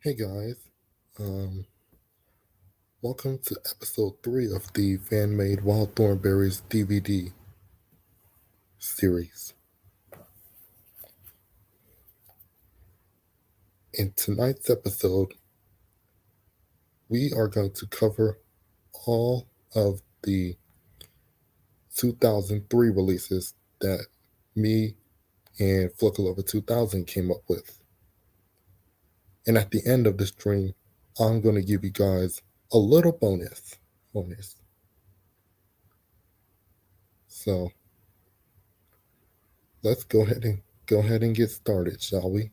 Hey guys, um, welcome to episode 3 of the Fanmade Wild Thornberrys DVD series. In tonight's episode, we are going to cover all of the 2003 releases that me and FlickaLova2000 came up with. And at the end of the stream, I'm going to give you guys a little bonus. So let's go ahead and get started, shall we?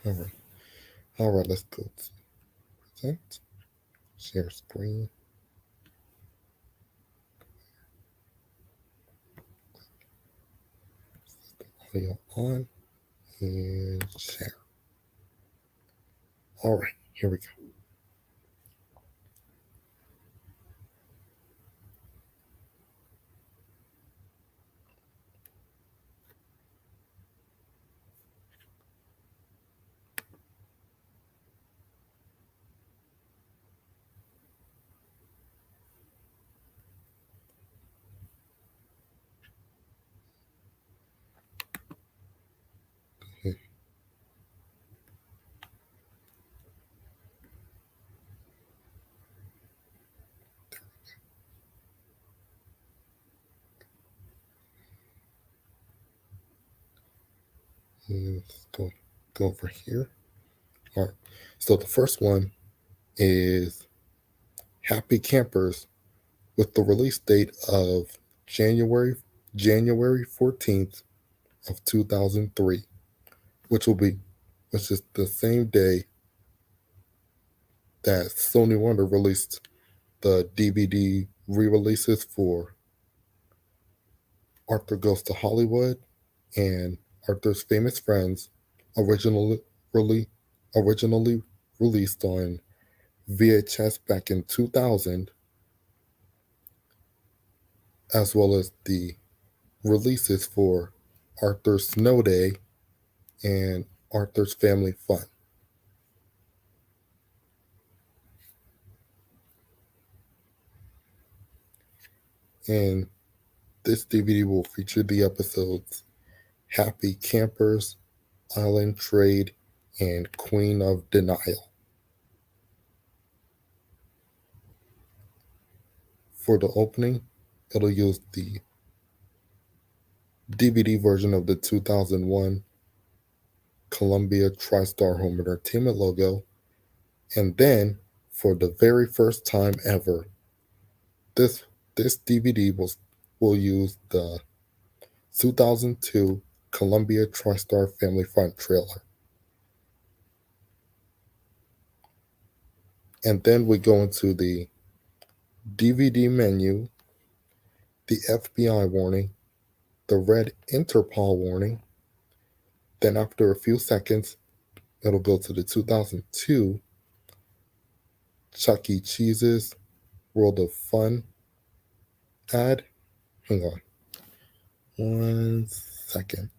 All right, let's go to present, share screen. Audio on and share. All right, here we go. Let's go over here. All right. So the first one is Happy Campers with the release date of January 14th of 2003, which is the same day that Sony Wonder released the DVD re-releases for Arthur Goes to Hollywood and Arthur's Famous Friends, originally originally released on VHS back in 2000, as well as the releases for Arthur's Snow Day and Arthur's Family Fun. And this DVD will feature the episodes Happy Campers, Island Trade, and Queen of Denial. For the opening, it'll use the DVD version of the 2001 Columbia TriStar Home Entertainment logo. And then, for the very first time ever, this DVD will use the 2002 Columbia TriStar Family Fun trailer. And then we go into the DVD menu, the FBI warning, the red Interpol warning. Then after a few seconds, it'll go to the 2002 Chuck E. Cheese's World of Fun ad. Hang on 1 second.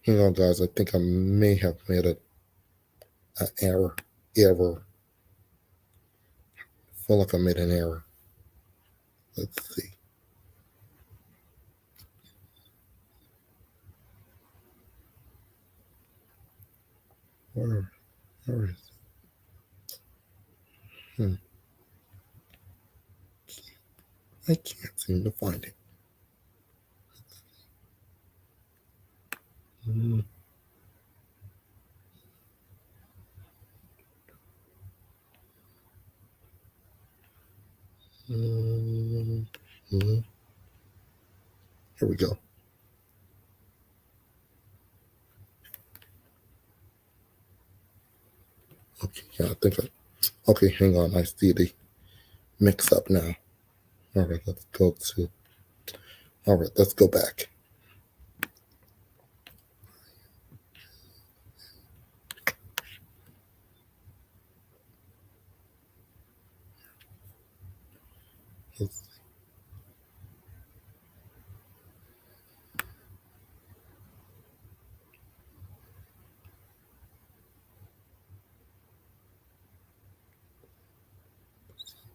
Hang on, guys. I think I may have made an error. I feel like I made an error. Let's see. Where is it? I can't seem to find it. Here we go. Okay, yeah, okay, hang on. I see the mix up now. All right, let's go back. Let's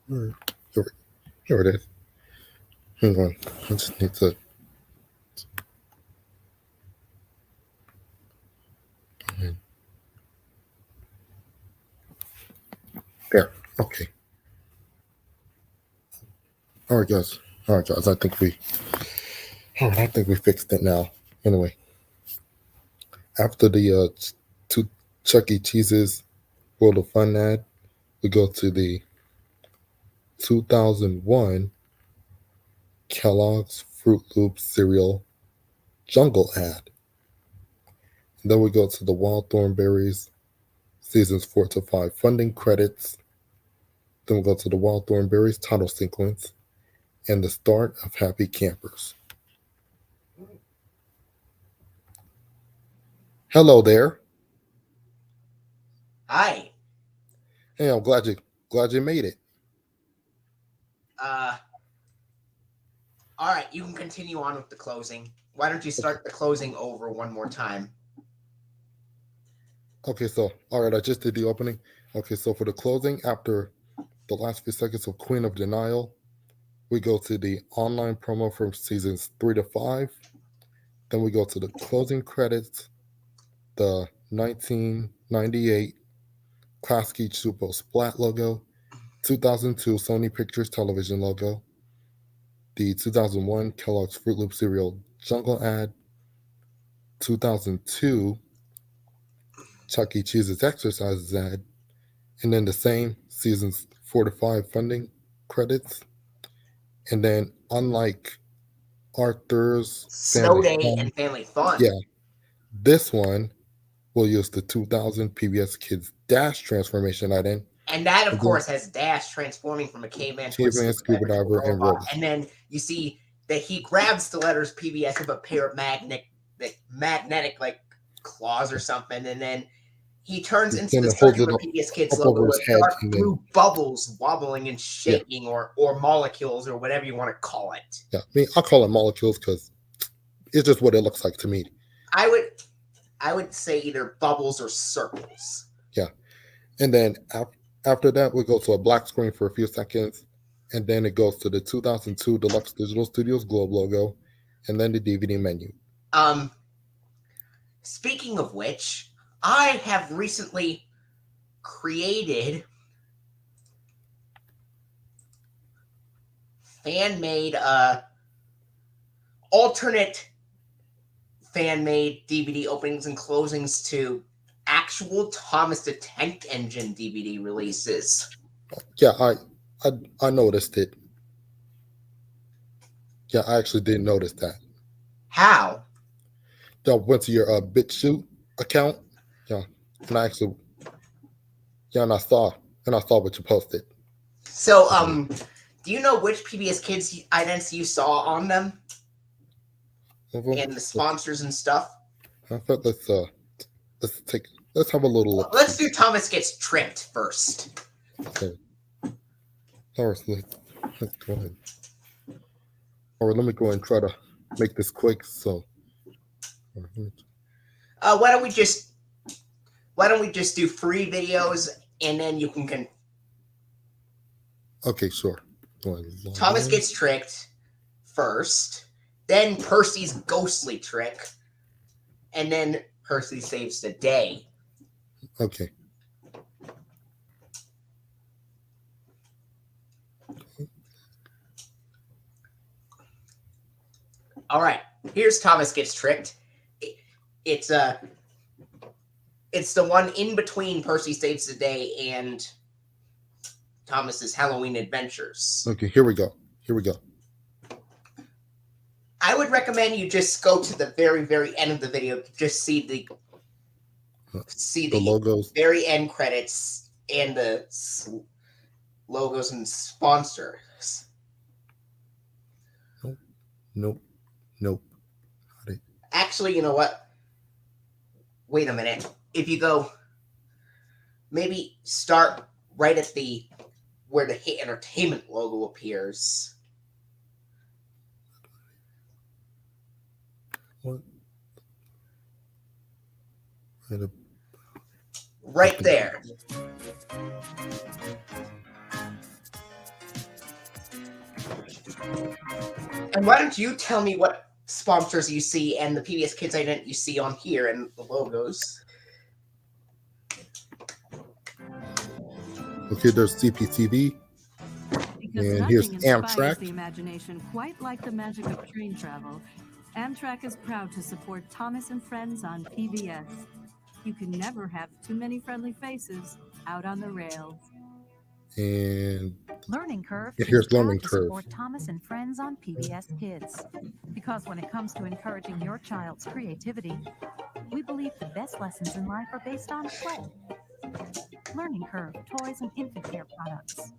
Here, here it is. Hang on. I just need to. There. Okay. All right, guys. All right, guys. I think we fixed it now. Anyway, after the two Chuck E. Cheese's World of Fun ad, we go to the 2001 Kellogg's Fruit Loop cereal jungle ad. And then we go to the Wild Thornberrys seasons 4 to 5 funding credits. Then we go to the Wild Thornberrys title sequence and the start of Happy Campers. Hello there. Hi. Hey, I'm glad you made it. All right, you can continue on with the closing. Why don't you start the closing over one more time? Okay, so all right, I just did the opening. Okay, so for the closing, after the last few seconds of Queen of Denial, we go to the online promo from seasons 3 to 5. Then we go to the closing credits, the 1998 Klasky Chupo Splat logo, 2002 Sony Pictures Television logo, the 2001 Kellogg's Fruit Loop cereal jungle ad, 2002 Chuck E. Cheese's exercises ad, and then the same seasons 4 to 5 funding credits. And then, unlike Arthur's Snow Day Fun, and Family Fun. yeah, this one will use the 2000 PBS Kids Dash transformation item. And that, of course, has Dash transforming from a caveman to Caveman, a scuba diver, and robot. And then you see that he grabs the letters PBS with a pair of magnetic like claws or something, and then he turns into the circular PBS Kids logo with dark blue bubbles wobbling and shaking, or molecules, or whatever you want to call it. Yeah, I mean, I'll call it molecules because it's just what it looks like to me. I would say either bubbles or circles. Yeah, and then after that, we go to a black screen for a few seconds, and then it goes to the 2002 Deluxe Digital Studios Globe logo, and then the DVD menu. Speaking of which, I have recently created fan-made alternate fan-made DVD openings and closings to actual Thomas the Tank Engine DVD releases. Yeah, I noticed it. Yeah, I actually did notice that. How? I went to your BitChute account. Yeah, and I actually, and I saw what you posted. So, do you know which PBS Kids items you saw on them? And the sponsors and stuff? I thought let's have a little look. Let's do Thomas Gets Tricked first. Okay. All right, let's go ahead. All right, let me go ahead and try to make this quick. So, why don't we just do free videos, and then you can Okay, sure. Thomas Gets Tricked first, then Percy's Ghostly Trick, and then Percy Saves the Day. Okay. All right, here's Thomas Gets Tricked. It's the one in between Percy Saves the Day and Thomas's Halloween Adventures. Okay, here we go. I would recommend you just go to the very, very end of the video to just see the logos, very end credits, and the logos and sponsors. Nope. Actually, you know what? Wait a minute. If you go, maybe start right at where the Hit Entertainment logo appears. What? Right there. And why don't you tell me what sponsors you see and the PBS Kids ident you see on here and the logos? Okay, there's CPTV. Because and here's nothing inspires Amtrak. the imagination quite like the magic of train travel. Amtrak is proud to support Thomas and Friends on PBS. You can never have too many friendly faces out on the rails. And Learning Curve here's is proud Learning to Curve. support Thomas and Friends on PBS Kids. Because when it comes to encouraging your child's creativity, we believe the best lessons in life are based on play. Learning Curve, toys and infant care products.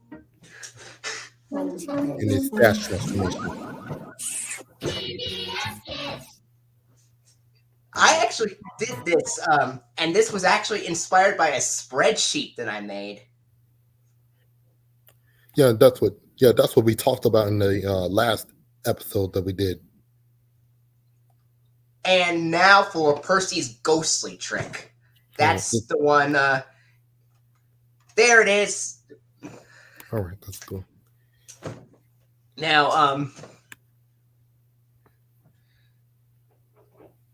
And it's Dash Transformation. I actually did this, and this was actually inspired by a spreadsheet that I made. Yeah, that's what we talked about in the last episode that we did. And now for Percy's ghostly trick. That's the one. There it is. All right, that's cool. Now,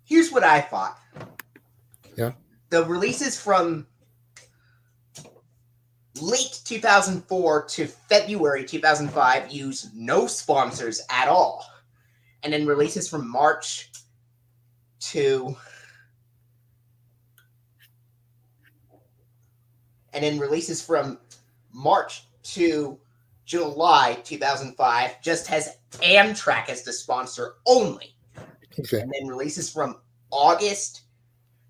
here's what I thought. Yeah. The releases from late 2004 to February 2005 use no sponsors at all. And then releases from March to... And then releases from March to July 2005 just has Amtrak as the sponsor only. Okay. And then releases from August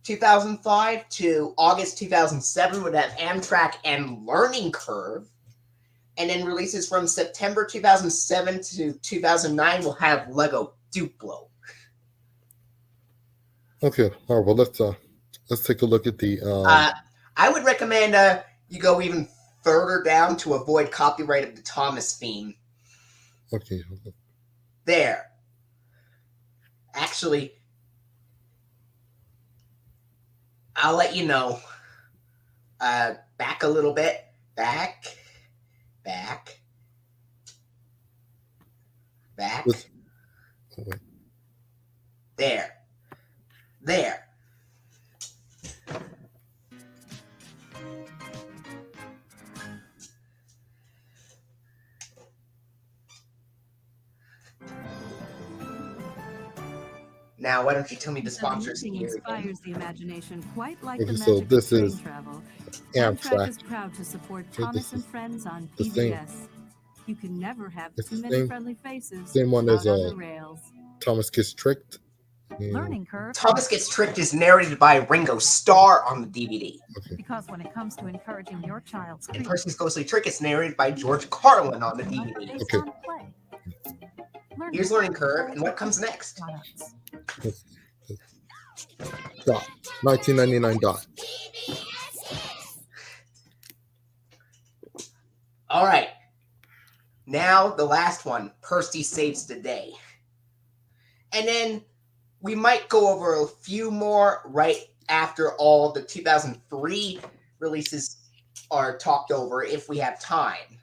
2005 to August 2007 would have Amtrak and Learning Curve. And then releases from September 2007 to 2009 will have Lego Duplo. Okay. All right. Well, let's take a look at the. I would recommend you go even further down to avoid copyright of the Thomas theme. Okay. There. Actually, I'll let you know. Back a little bit. Back. There. Now, why don't you tell me the sponsors Nothing here? inspires the imagination quite like Okay, the so magic this of train is travel. Amtrak. is proud to support Okay, Thomas this and is Friends on the same. PBS. You can never have It's too the many same- friendly faces Same one out as on the rails. Thomas Gets Tricked. And, Learning Curve. Thomas Gets Tricked is narrated by Ringo Starr on the DVD. okay. Because when it comes to encouraging your child's And creativity, Percy's Ghostly Trick is narrated by George Carlin on the life DVD. based Okay. on play. Here's Learning Curve, and what comes next? Products. Dot. 1999 dot. All right. Now the last one, Percy Saves the Day. And then we might go over a few more right after all the 2003 releases are talked over if we have time.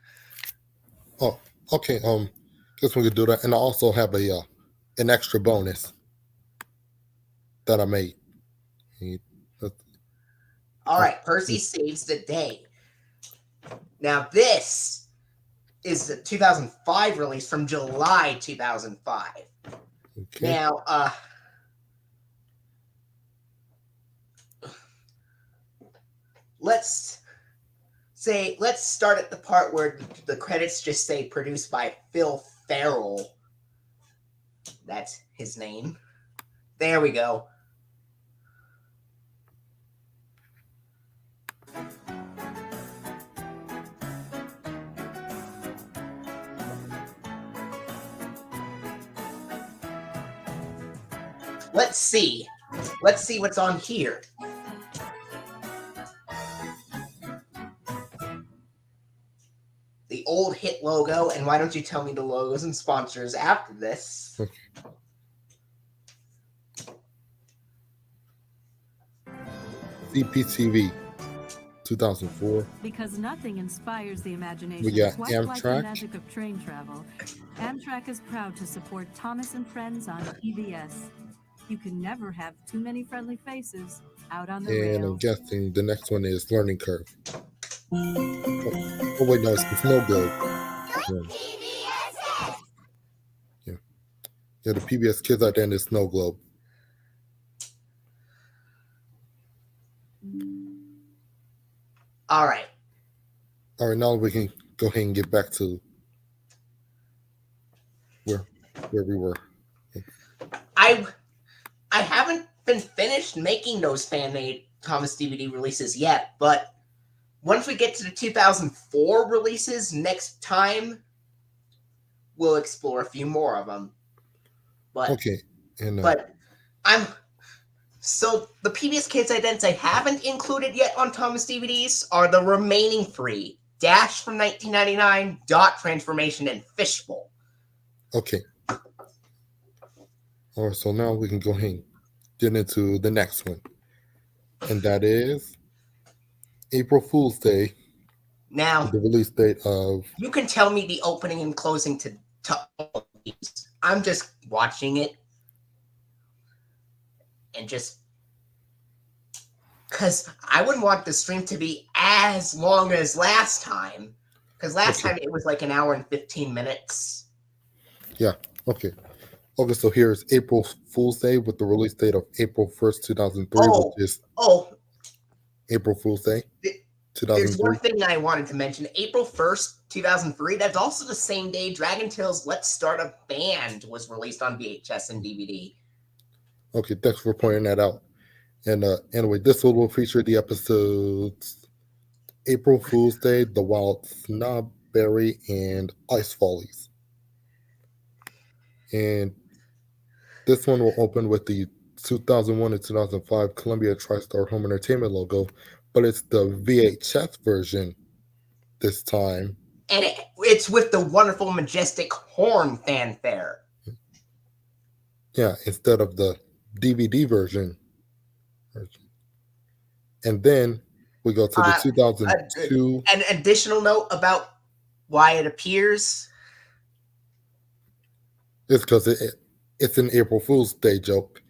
Oh, okay. Guess we could do that, and I also have an extra bonus that I made. All right, Percy Saves the Day. Now this is the 2005 release from July 2005. Okay. Now, let's start at the part where the credits just say produced by Phil Farrell. That's his name. There we go. Let's see what's on here. The old hit logo, and why don't you tell me the logos and sponsors after this? CPTV 2004. Because nothing inspires the We imagination got quite like the Amtrak. magic of train travel. Amtrak is proud to support Thomas and Friends on PBS. You can never have too many friendly faces out on the And I'm rails. guessing the next one is Learning Curve. Oh wait, no, it's the Snow Globe. Yeah, the PBS Kids out there in the Snow Globe. All right. All right, now we can go ahead and get back to where we were. I haven't been finished making those fan-made Thomas DVD releases yet, but once we get to the 2004 releases next time, we'll explore a few more of them. But Okay, and so the PBS Kids idents I haven't included yet on Thomas DVDs are the remaining three: Dash from 1999, Dot Transformation, and Fishbowl. okay. All right, so now we can go ahead and get into the next one, and that is April Fool's Day. Now, the release date of... You can tell me the opening and closing to all of these. I'm just watching it. And just... Because I wouldn't want the stream to be as long as last time. Because last time it was like an hour and 15 minutes. Yeah, okay. Okay, so here's April Fool's Day with the release date of April 1st, 2003, which is April Fool's Day. There's one thing I wanted to mention. April 1st, 2003, that's also the same day Dragon Tales Let's Start a Band was released on VHS and DVD. Okay, thanks for pointing that out. And anyway, this one will feature the episodes April Fool's Day, The Wild Snobberry, and Ice Follies. And this one will open with the 2001 and 2005 Columbia TriStar Home Entertainment logo, but it's the VHS version this time. And it's with the wonderful, majestic horn fanfare. Yeah, instead of the DVD version. And then we go to the 2002. An additional note about why it appears. It's because it's an April Fool's Day joke.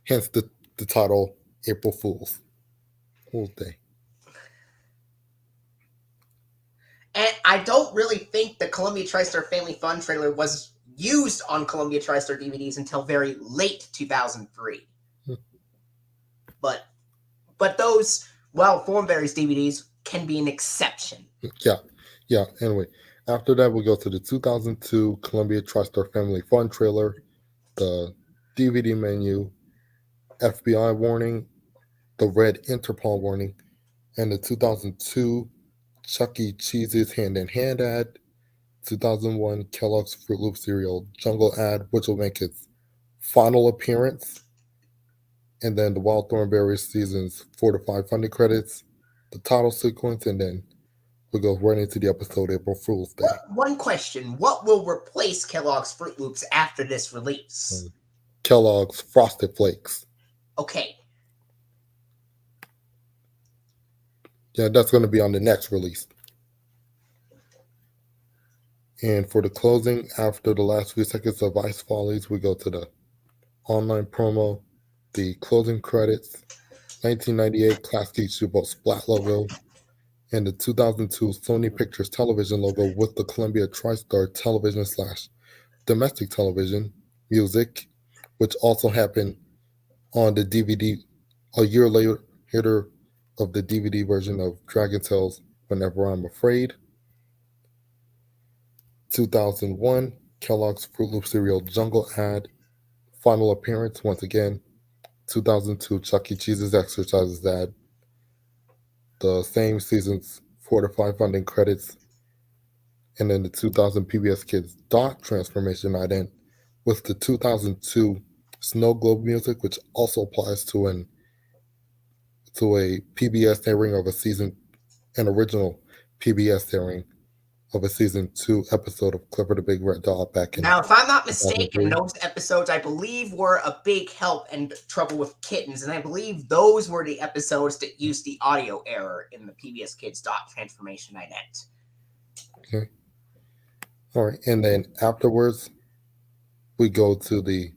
Hence the title, April Fool's Day. And I don't really think the Columbia TriStar Family Fun trailer was used on Columbia TriStar DVDs until very late 2003. But those, Thornberrys DVDs can be an exception. Yeah. Anyway, after that, we go to the 2002 Columbia TriStar Family Fun trailer, the DVD menu, FBI warning, the red Interpol warning, and the 2002 Chuck E. Cheese's Hand in Hand ad, 2001 Kellogg's Fruit Loop cereal Jungle ad, which will make its final appearance, and then the Wild Thornberrys seasons 4 to 5 funding credits, the title sequence, and then we go right into the episode April Fool's Day. One question: what will replace Kellogg's Fruit Loops after this release? Kellogg's Frosted Flakes. Okay. Yeah, that's going to be on the next release. And for the closing, after the last few seconds of Ice Follies, we go to the online promo, the closing credits, 1998 Class Geek Super Splat logo, and the 2002 Sony Pictures television logo with the Columbia TriStar television / domestic television music, which also happened on the DVD a year later of the DVD version of Dragon Tales Whenever I'm Afraid. 2001 Kellogg's Fruit Loop cereal Jungle ad, final appearance once again. 2002 Chuck E. Cheese's Exercises ad, the same season's 4 to 5 funding credits, and then the 2000 PBS Kids Dot Transformation ident with the 2002 Snow Globe music, which also applies to a PBS airing of an original PBS airing of a season 2 episode of Clifford the Big Red Dog back in. Now, if I'm not mistaken, those episodes, I believe, were a big help and trouble with kittens, and I believe those were the episodes that used the audio error in the PBS Kids dot transformation ident. Okay. All right, and then afterwards, we go to the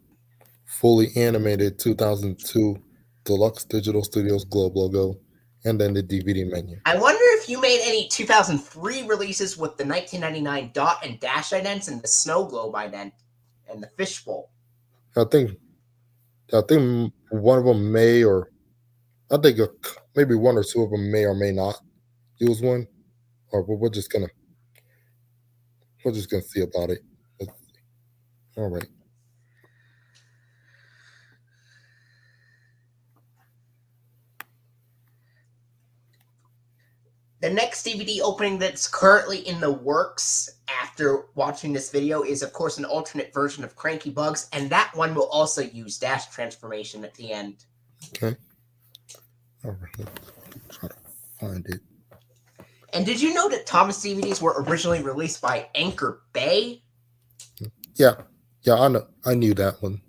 fully animated 2002 Deluxe Digital Studios Globe logo, and then the DVD menu. I wonder if you made any 2003 releases with the 1999 dot and dash idents and the snow globe ident and the fishbowl. I think one of them may, or I think maybe one or two of them may or may not use one, or we're just gonna see about it. All right. The next DVD opening that's currently in the works after watching this video is, of course, an alternate version of Cranky Bugs, and that one will also use dash transformation at the end. Okay. All right. Let's try to find it. And did you know that Thomas DVDs were originally released by Anchor Bay? Yeah, I know. I knew that one.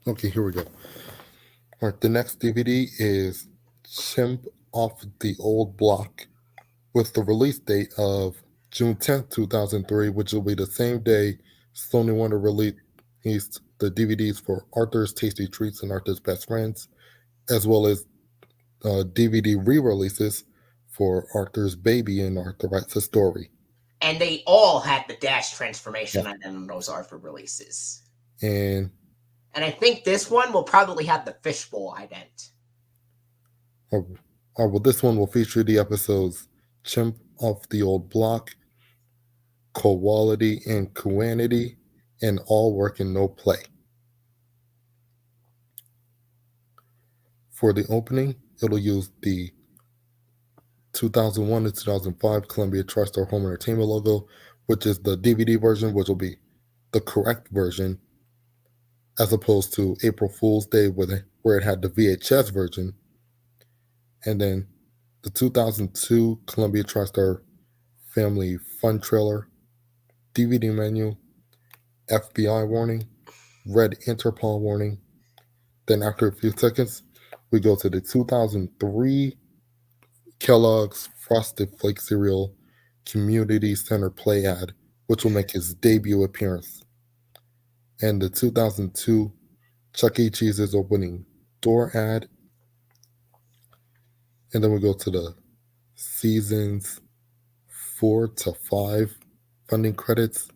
Okay, here we go. All right, the next DVD is Chimp Off the Old Block, with the release date of June 10th, 2003, which will be the same day Sony Wonder released the DVDs for Arthur's Tasty Treats and Arthur's Best Friends, as well as DVD re-releases for Arthur's Baby and Arthur Writes a Story. And they all had the dash transformation on those Arthur releases. And I think this one will probably have the fishbowl ident. Well, this one will feature the episodes Chimp Off the Old Block, Quality and Quantity, and All Work and No Play. For the opening, it'll use the 2001 to 2005 Columbia TriStar Home Entertainment logo, which is the DVD version, which will be the correct version, as opposed to April Fool's Day, where it had the VHS version. And then the 2002 Columbia TriStar Family Fun Trailer, DVD menu, FBI warning, red Interpol warning. Then after a few seconds, we go to the 2003 Kellogg's Frosted Flake Cereal Community Center Play ad, which will make his debut appearance. And the 2002 Chuck E. Cheese's opening door ad. And then we go to the seasons 4 to 5 funding credits.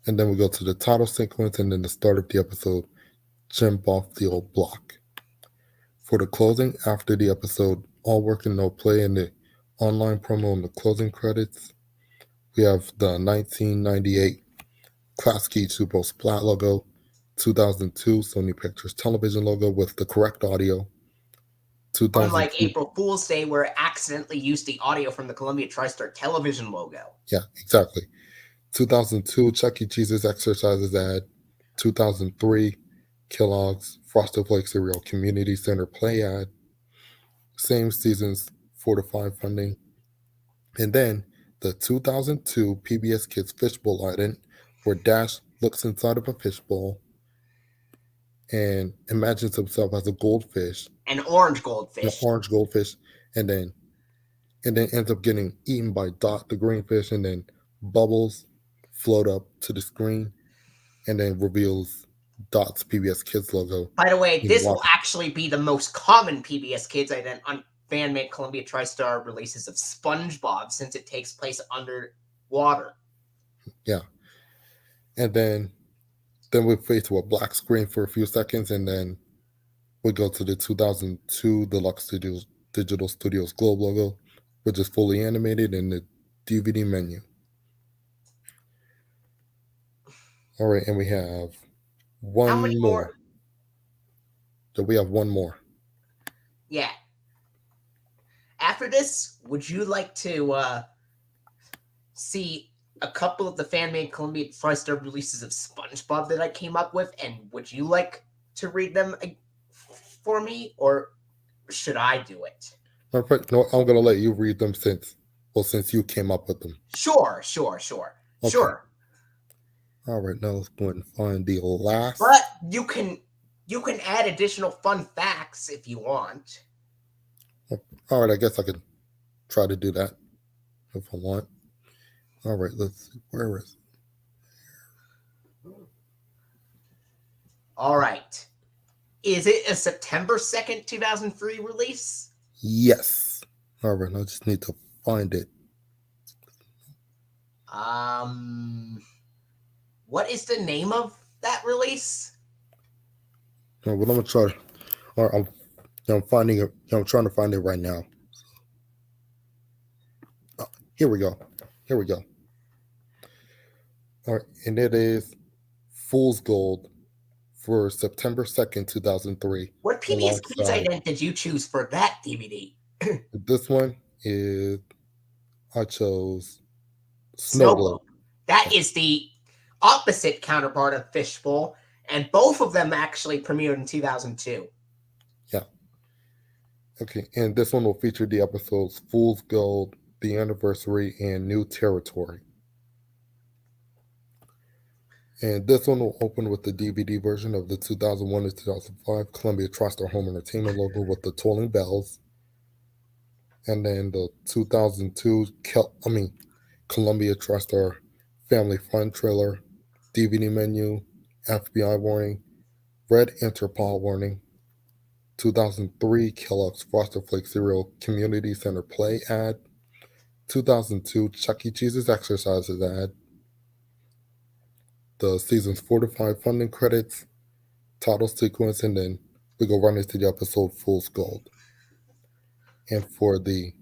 And then we go to the title sequence and then the start of the episode, Jump Off the Old Block. For the closing, after the episode, All Work and No Play, and the online promo and the closing credits, we have the 1998 Klasky Chupo Splat logo, 2002 Sony Pictures Television logo with the correct audio. Unlike April Fool's Day, where it accidentally used the audio from the Columbia TriStar Television logo. Yeah, exactly. 2002 Chuck E. Cheese's Exercises ad, 2003 Kellogg's Frosted Flake Cereal Community Center Play ad, same seasons 4 to 5 funding, and then the 2002 PBS Kids Fishbowl ident, where Dash looks inside of a fishbowl and imagines himself as a goldfish, an orange goldfish, and then ends up getting eaten by Dot the greenfish, and then bubbles float up to the screen, and then reveals Dot's PBS Kids logo. By the way, this will actually be the most common PBS Kids ident on fan-made Columbia TriStar releases of SpongeBob, since it takes place underwater. Yeah. And then we fade to a black screen for a few seconds, and then we go to the 2002 Deluxe Digital Studios Globe logo, which is fully animated in the DVD menu. All right, and we have one more. So we have one more. Yeah. after this, would you like to see a couple of the fan-made Columbia TriStar releases of SpongeBob that I came up with, and would you like to read them for me, or should I do it? No, I'm gonna let you read them since you came up with them. Sure. Okay. Sure. All right, now let's go and find the last. But you can add additional fun facts if you want. All right, I guess I can try to do that if I want. All right, let's see. Where is it? All right. Is it a September 2nd, 2003 release? Yes. All right, I just need to find it. What is the name of that release? No, but I'm gonna try. I'm finding it. I'm trying to find it right now. Oh, here we go. All right, and it is Fool's Gold for September 2nd, 2003. What PBS Kids ident did you choose for that DVD? This one is, I chose Snow Globe. That is the opposite counterpart of Fishbowl, and both of them actually premiered in 2002. Yeah. Okay, and this one will feature the episodes Fool's Gold, The Anniversary, and New Territory. And this one will open with the DVD version of the 2001 to 2005 Columbia TriStar Home Entertainment logo with the tolling bells. And then the 2002 Columbia TriStar Family Fun trailer, DVD menu, FBI warning, red Interpol warning, 2003 Kellogg's Frosted Flakes cereal community center play ad, 2002 Chuck E. Cheese's exercises ad, the season's 4 to 5 funding credits, title sequence, and then we go right into the episode Fool's Gold. And for the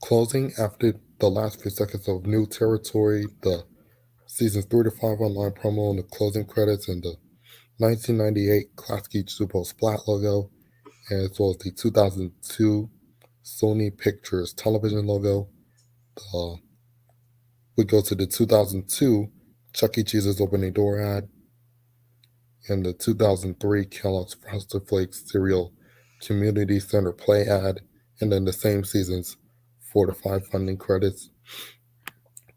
closing, after the last few seconds of New Territory, the season's 3 to 5 online promo, and the closing credits, and the 1998 Klasky Csupo Splat logo, and as well as the 2002 Sony Pictures television logo. We go to the 2002 Chuck E. Cheese's opening door ad, and the 2003 Kellogg's Frosted Flakes cereal community center play ad, and then the same season's 4 to 5 funding credits,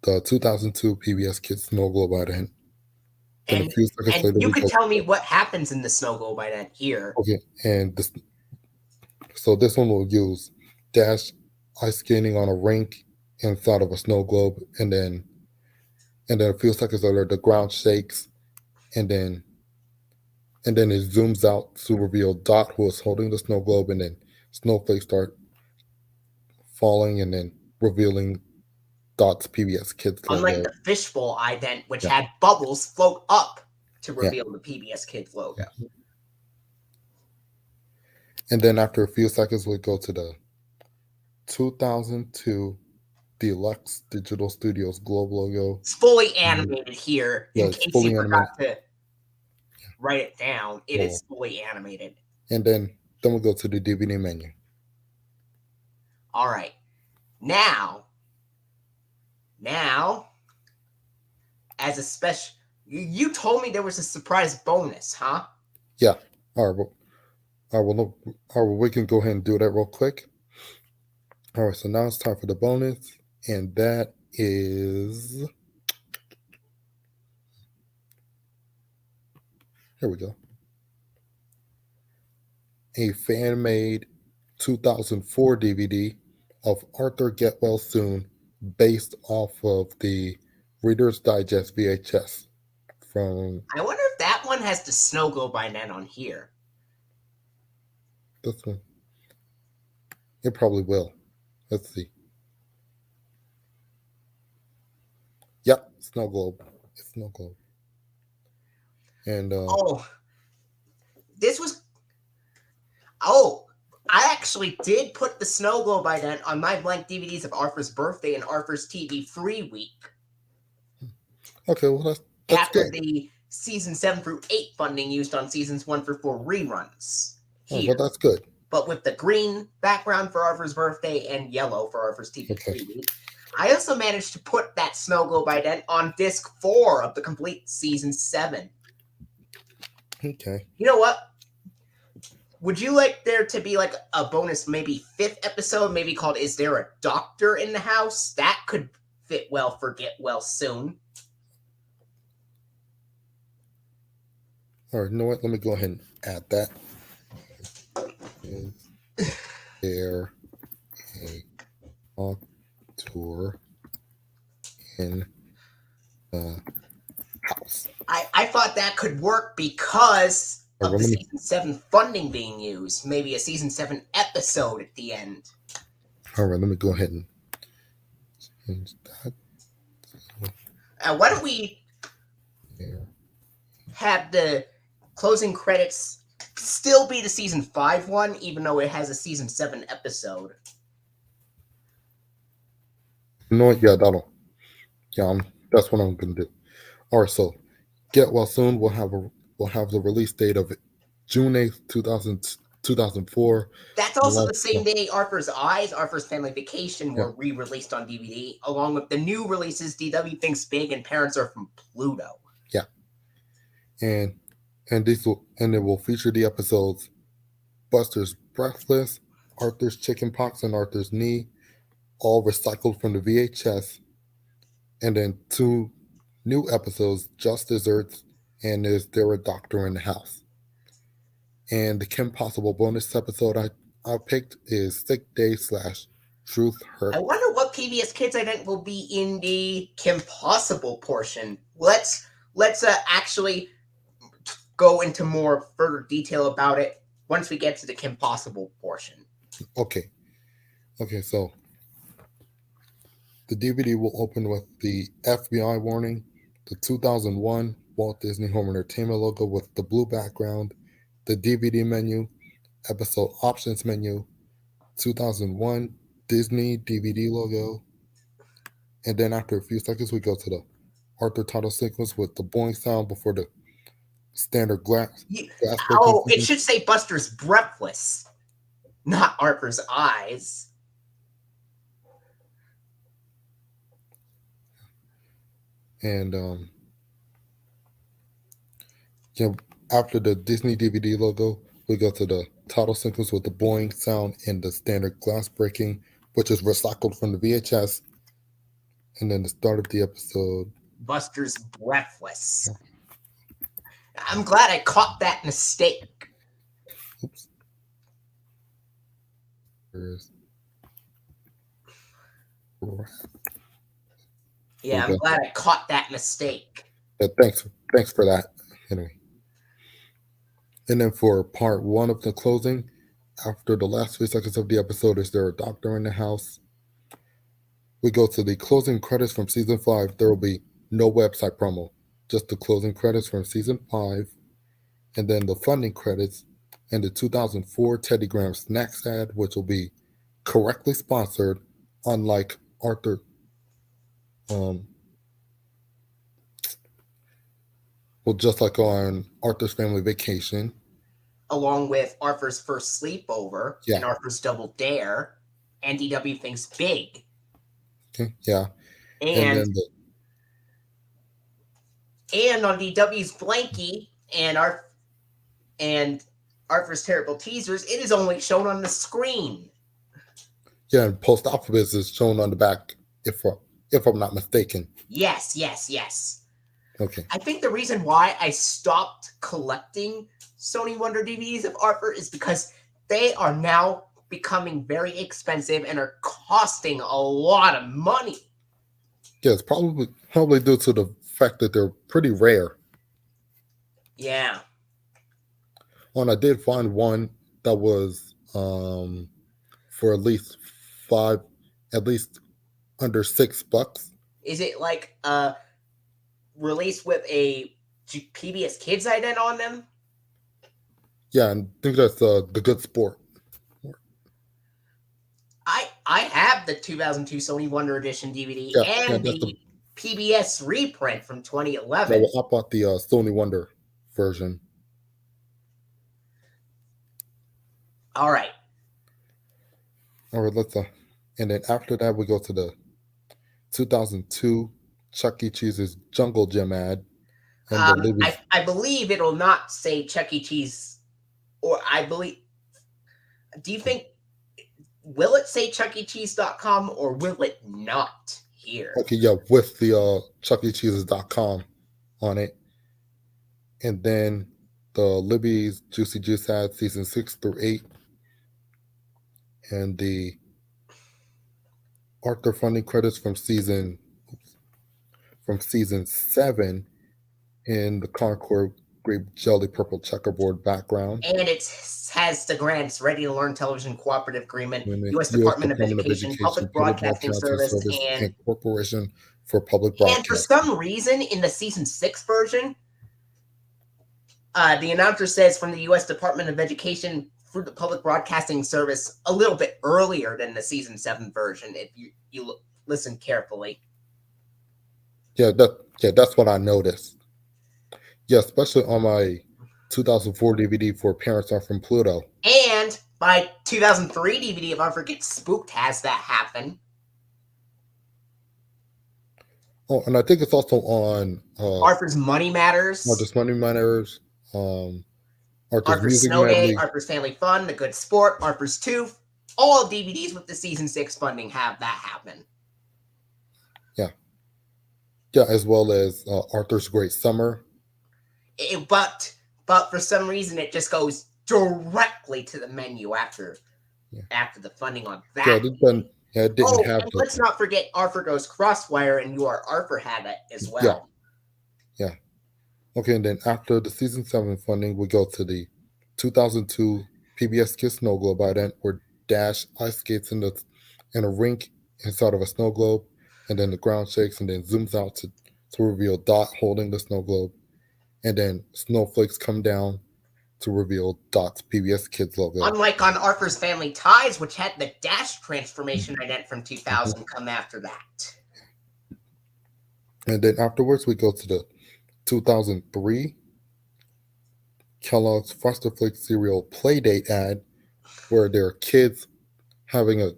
the 2002 PBS Kids Snow Globe ident. And a few seconds later, you can tell me what happens in the Snow Globe ident here. Okay, and so this one will use Dash ice skating on a rink inside of a snow globe, and then a few seconds later the ground shakes, and then it zooms out to reveal Dot, who is holding the snow globe, and then snowflakes start falling, and then revealing Dot's PBS Kids logo. Unlike the Fishbowl ident, which had bubbles float up to reveal the PBS Kids logo. And then after a few seconds, we go to the 2002 Deluxe Digital Studios Globe logo. It's fully animated here. In case you forgot to write it down, it is fully animated. And then we'll go to the DVD menu. All right. Now, as a special, you told me there was a surprise bonus, huh? Yeah. All right. Well, we can go ahead and do that real quick. All right. So now it's time for the bonus, and that is. Here we go. A fan-made 2004 DVD of Arthur Get Well Soon, based off of the Reader's Digest VHS from. I wonder if that one has the Snow Globe ident on here. This one. It probably will. Let's see. Yep, Snow Globe. It's Snow Globe. And I actually did put the Snow Globe ident on my blank DVDs of Arthur's Birthday and Arthur's TV Free Week. Okay, well that's after good. The season 7 through 8 funding used on seasons 1 through 4 reruns. Oh, well, that's good. but with the green background for Arthur's birthday and yellow for Arthur's TV. Okay. I also managed to put that Snow Globe ident on disc 4 of the complete season 7. Okay. You know what? Would you like there to be like a bonus, maybe 5th episode, maybe called "Is There a Doctor in the House"? That could fit well for Get Well Soon. All right, you know what? Let me go ahead and add that. Is there a doctor in the house? I thought that could work because of the season 7 funding being used. Maybe a season 7 episode at the end. All right, let me go ahead and change that. Why don't we have the closing credits still be the season 5 one, even though it has a season 7 episode? You know what? Yeah, that's what I'm gonna do. All right, so Get Well Soon will have the release date of June 8th, 2004. That's also the same day Arthur's Eyes, Arthur's Family Vacation were re-released on DVD, along with the new releases DW Thinks Big and Parents Are from Pluto. Yeah, and it will feature the episodes Buster's Breathless, Arthur's Chickenpox, and Arthur's Knee, all recycled from the VHS, and then 2 new episodes, Just Desserts and Is There a Doctor in the House? And the Kim Possible bonus episode I picked is Sick Day / Truth Hurt. I wonder what PBS Kids ident will be in the Kim Possible portion. Let's actually go into more further detail about it once we get to the Kim Possible portion. Okay, so the DVD will open with the FBI warning, the 2001 Walt Disney Home Entertainment logo with the blue background, the DVD menu, episode options menu, 2001 Disney DVD logo, and then after a few seconds we go to the Arthur title sequence with the boing sound before the standard glass. Oh, it should say Buster's Breathless, not Arthur's Eyes. And after the Disney DVD logo, we go to the title sequence with the boing sound and the standard glass breaking, which is recycled from the VHS. And then the start of the episode, Buster's Breathless. I'm glad I caught that mistake. Oops. Yeah, I'm glad I caught that mistake. Thanks for that. Anyway. And then for part 1 of the closing, after the last few seconds of the episode, Is There a Doctor in the House? We go to the closing credits from season 5. There will be no website promo, just the closing credits from season 5, and then the funding credits and the 2004 Teddy Graham Snacks ad, which will be correctly sponsored, unlike Arthur. Just like on Arthur's Family Vacation. Along with Arthur's First Sleepover and Arthur's Double Dare and DW Thinks Big. Okay, yeah. And on DW's Blanky and Arthur's Terrible Teasers, it is only shown on the screen. Yeah, and Post Alphabet is shown on the back, if I'm not mistaken. Yes. Okay. I think the reason why I stopped collecting Sony Wonder DVDs of Arthur is because they are now becoming very expensive and are costing a lot of money. Yeah, it's probably due to the fact that they're pretty rare. Yeah. And I did find one that was for at least under $6. Is it like released with a PBS Kids ident on them? Yeah, and I think that's the Good Sport. I have the 2002 Sony Wonder Edition DVD and the PBS reprint from 2011. I bought the Sony Wonder version. All right. All right, and then after that we go to the 2002 Chuck E. Cheese's Jungle Gym ad, and the Libby's. I believe it'll not say Chuck E. Cheese, or I believe. Do you think will it say chuckecheese.com or will it not here? Okay, yeah, with the chuckecheeses.com on it, and then the Libby's Juicy Juice ad season 6 through 8, and the Arthur funding credits from season 7 in the Concord grape jelly purple checkerboard background. And it has the grants Ready to Learn Television Cooperative Agreement, U.S. Department of Education, Public Broadcasting Service, and Corporation for Public Broadcasting. And for some reason, in the season 6 version, the announcer says from the U.S. Department of Education for the Public Broadcasting Service a little bit earlier than the season 7 version, if you listen carefully. Yeah, that's what I noticed. Yeah, especially on my 2004 DVD for Parents Are From Pluto. And my 2003 DVD of Arthur Gets Spooked has that happen. Oh, and I think it's also on Arthur's Money Matters. Arthur's Money Matters. Arthur's Music Snow Day, Arthur's Family Fun, The Good Sport, Arthur's Tooth. All DVDs with the season 6 funding have that happen. Yeah. Yeah, as well as Arthur's Great Summer. But for some reason, it just goes directly to the menu after the funding on that. Yeah, it didn't have. And let's not forget Arthur Goes Crosswire, and Arthur had it as well. Yeah. Okay, and then after the season 7 funding, we go to the 2002 PBS Kids Snow Globe event where Dash ice skates in a rink inside of a snow globe, and then the ground shakes, and then zooms out to reveal Dot holding the snow globe, and then snowflakes come down to reveal Dot's PBS Kids logo. Unlike on Arthur's Family Ties, which had the Dash transformation ident from 2000 come after that. And then afterwards, we go to the 2003 Kellogg's Frosted Flakes cereal Playdate ad, where there are kids having a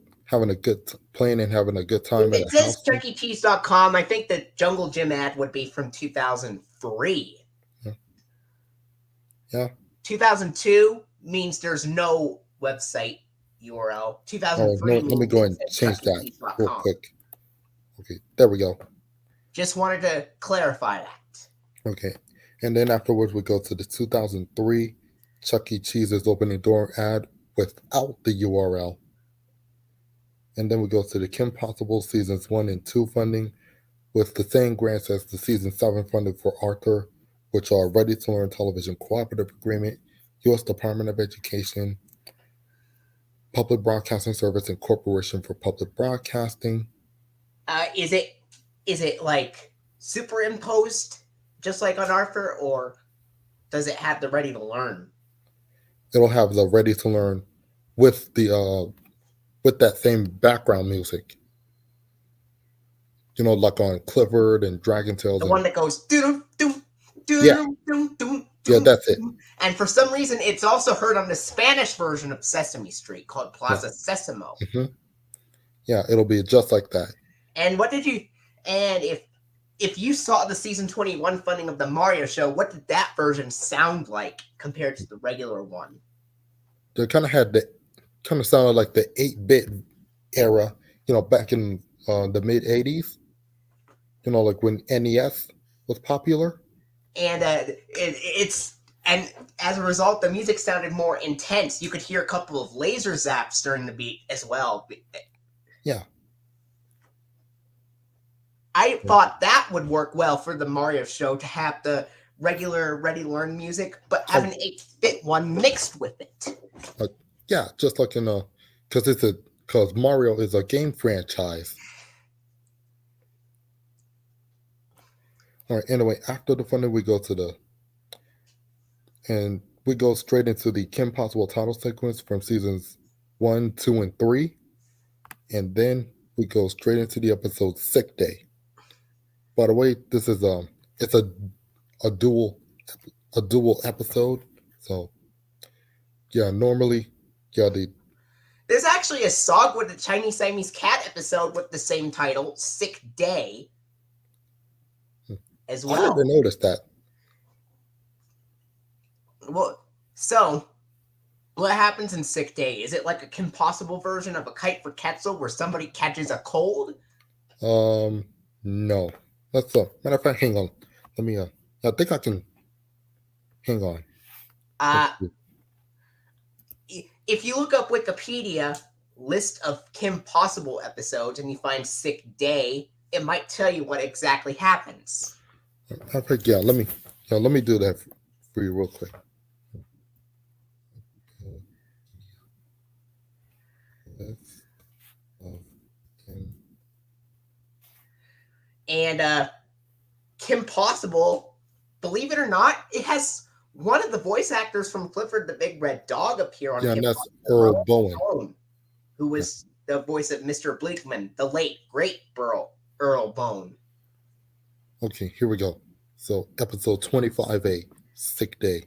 good playing and having a good time. It says chuckecheese.com. I think the Jungle Gym ad would be from 2003. Yeah. 2002 means there's no website URL. 2003. Let me go and change that real quick. Okay, there we go. Just wanted to clarify that. Okay, and then afterwards we go to the 2003 Chuck E. Cheese's opening door ad without the URL. And then we go to the Kim Possible seasons 1 and 2 funding with the same grants as the season 7 funding for Arthur, which are Ready to Learn Television Cooperative Agreement, U.S. Department of Education, Public Broadcasting Service, and Corporation for Public Broadcasting. Is it like superimposed, just like on Arthur, or does it have the Ready to Learn? It'll have the Ready to Learn with the with that same background music. You know, like on Clifford and Dragon Tales. The one that goes doom doom. Yeah, that's it. And for some reason, it's also heard on the Spanish version of Sesame Street called Plaza Sesamo. Mm-hmm. Yeah, it'll be just like that. And if you saw the season 21 funding of the Mario show, what did that version sound like compared to the regular one? They kind of sounded like the 8-bit era, you know, back in the mid 80s. You know, like when NES was popular. And and as a result, the music sounded more intense. You could hear a couple of laser zaps during the beat as well. Yeah. I thought that would work well for the Mario show to have the regular Ready to Learn music, but have an 8-bit one mixed with it. Yeah, just like because Mario is a game franchise. All right. Anyway, after the funding, we go straight into the Kim Possible title sequence from seasons 1, 2, and 3, and then we go straight into the episode Sick Day. By the way, this is it's a dual episode. So yeah, normally, yeah, actually a song with a Chinese Siamese cat episode with the same title, Sick Day, as well. I never noticed that. Well, so what happens in Sick Day? Is it like a Kim Possible version of A Kite for Quetzal where somebody catches a cold? No. Let's matter of fact, hang on. Let me I think I can hang on. If you look up Wikipedia list of Kim Possible episodes and you find Sick Day, it might tell you what exactly happens. I think let me do that for you real quick. And Kim Possible, believe it or not, it has one of the voice actors from Clifford the Big Red Dog appear on. Yeah, Kim and that's Possible, Earl Bowen, who was the voice of Mr. Bleakman, the late great Earl Bowen. Okay, here we go. So episode 25A, Sick Day.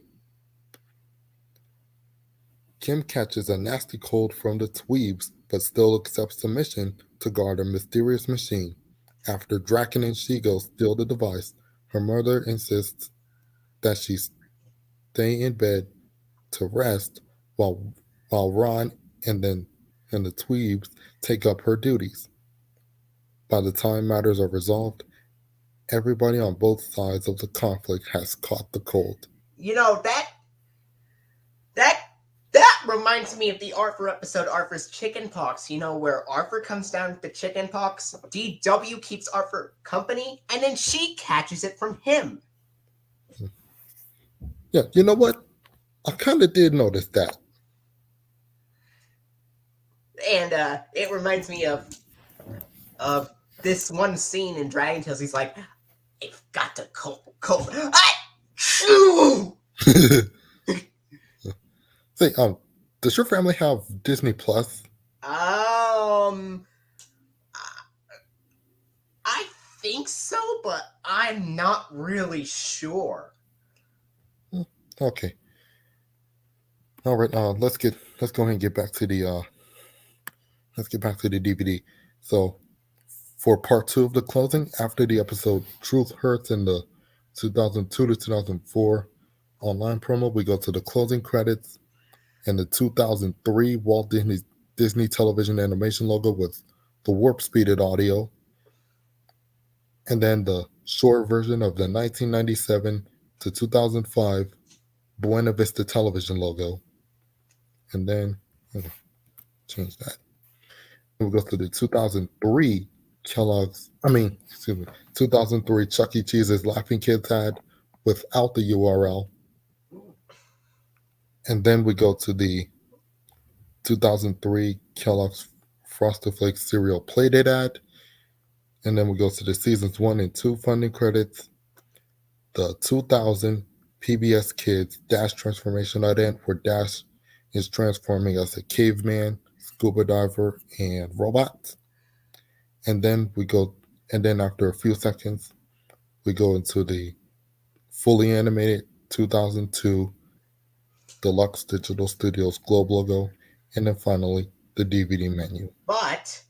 Kim catches a nasty cold from the Tweebs, but still accepts the mission to guard a mysterious machine. After Draken and Shigo steal the device, her mother insists that she stay in bed to rest while Ron and the Tweebs take up her duties. By the time matters are resolved, everybody on both sides of the conflict has caught the cold. You know, that reminds me of the Arthur episode, Arthur's Chickenpox, where Arthur comes down with the chickenpox, DW keeps Arthur company, and then she catches it from him. Yeah, you know what? I kind of did notice that. And it reminds me of this one scene in Dragon Tales. He's like, "I've got to cold. Achoo!" Say, does your family have Disney Plus? I think so, but I'm not really sure. Okay. All right. Let's go ahead and get back to the DVD. So, for part 2 of the closing, after the episode "Truth Hurts" in the 2002 to 2004 online promo, we go to the closing credits and the 2003 Walt Disney Television Animation logo with the warp-speeded audio, and then the short version of the 1997 to 2005 Buena Vista Television logo, and then change that. We go to the 2003 2003 Chuck E. Cheese's Laughing Kids ad without the URL. And then we go to the 2003 Kellogg's Frosted Flakes cereal Playdate ad. And then we go to the seasons 1 and 2 funding credits. The 2000 PBS Kids Dash transformation ad where Dash is transforming as a caveman, scuba diver, and robot. And then after a few seconds, we go into the fully animated 2002 Deluxe Digital Studios Globe logo, and then finally the DVD menu. But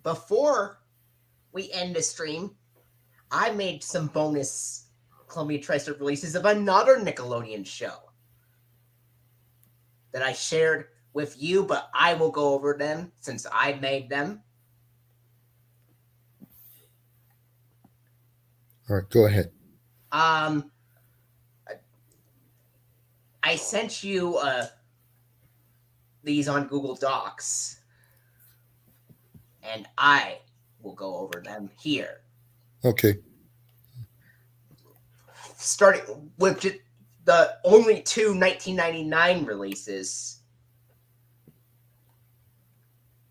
before we end the stream, I made some bonus Columbia TriStar releases of another Nickelodeon show that I shared with you, but I will go over them since I made them. All right, go ahead. I sent you these on Google Docs, and I will go over them here. Okay. Starting with just the only 2 1999 releases,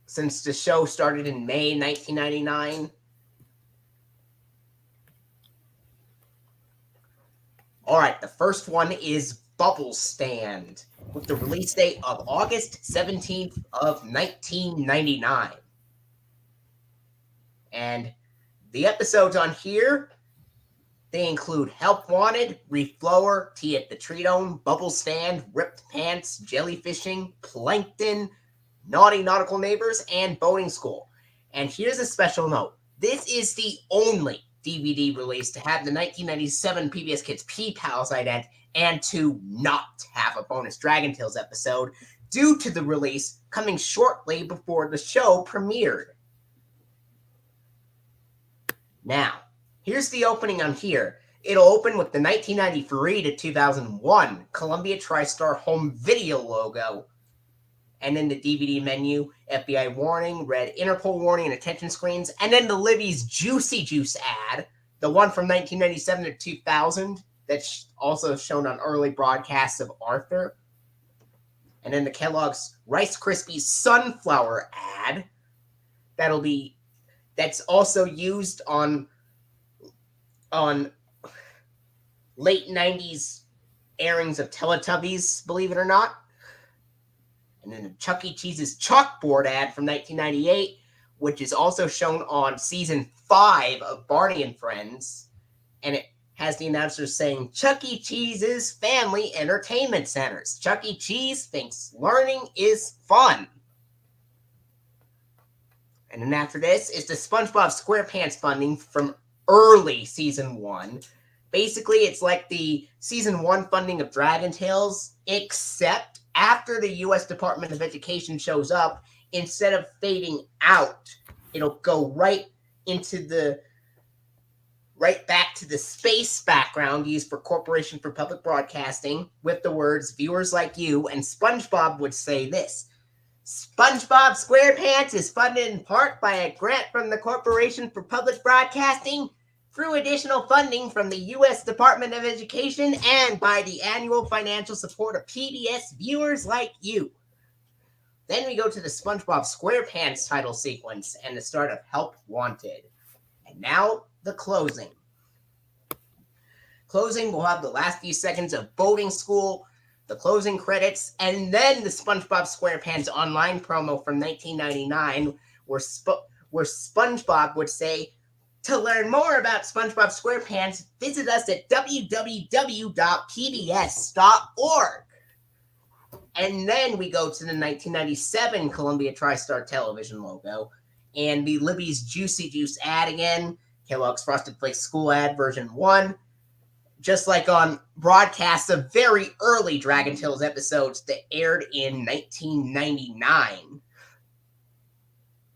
since the show started in May 1999. All right, the first one is Bubble Stand, with the release date of August 17th of 1999. And the episodes on here, they include Help Wanted, Reflower, Tea at the Treat Dome, Bubble Stand, Ripped Pants, Jellyfishing, Plankton, Naughty Nautical Neighbors, and Boating School. And here's a special note. This is the only DVD release to have the 1997 PBS Kids P-Pals ident and to not have a bonus Dragon Tales episode due to the release coming shortly before the show premiered. Now, here's the opening on here. It'll open with the 1993 to 2001 Columbia TriStar home video logo. And then the DVD menu, FBI warning, red Interpol warning, and attention screens. And then the Libby's Juicy Juice ad, the one from 1997 to 2000, that's also shown on early broadcasts of Arthur. And then the Kellogg's Rice Krispies Sunflower ad, that's also used on late 90s airings of Teletubbies, believe it or not. And then the Chuck E. Cheese's Chalkboard ad from 1998, which is also shown on season 5 of Barney and Friends. And it has the announcers saying, Chuck E. Cheese's Family Entertainment Centers. Chuck E. Cheese thinks learning is fun. And then after this is the SpongeBob SquarePants funding from early season 1. Basically, it's like the season 1 funding of Dragon Tales, except after the U.S. Department of Education shows up, instead of fading out, it'll go right back to the space background used for Corporation for Public Broadcasting with the words viewers like you, and SpongeBob would say this. SpongeBob SquarePants is funded in part by a grant from the Corporation for Public Broadcasting through additional funding from the U.S. Department of Education and by the annual financial support of PBS viewers like you. Then we go to the SpongeBob SquarePants title sequence and the start of Help Wanted. And now the closing. Closing will have the last few seconds of Boating School, the closing credits, and then the SpongeBob SquarePants online promo from 1999 where SpongeBob would say, to learn more about SpongeBob SquarePants, visit us at www.pbs.org. And then we go to the 1997 Columbia TriStar television logo and the Libby's Juicy Juice ad again, Kellogg's Frosted Flakes School ad version 1, just like on broadcasts of very early Dragon Tales episodes that aired in 1999.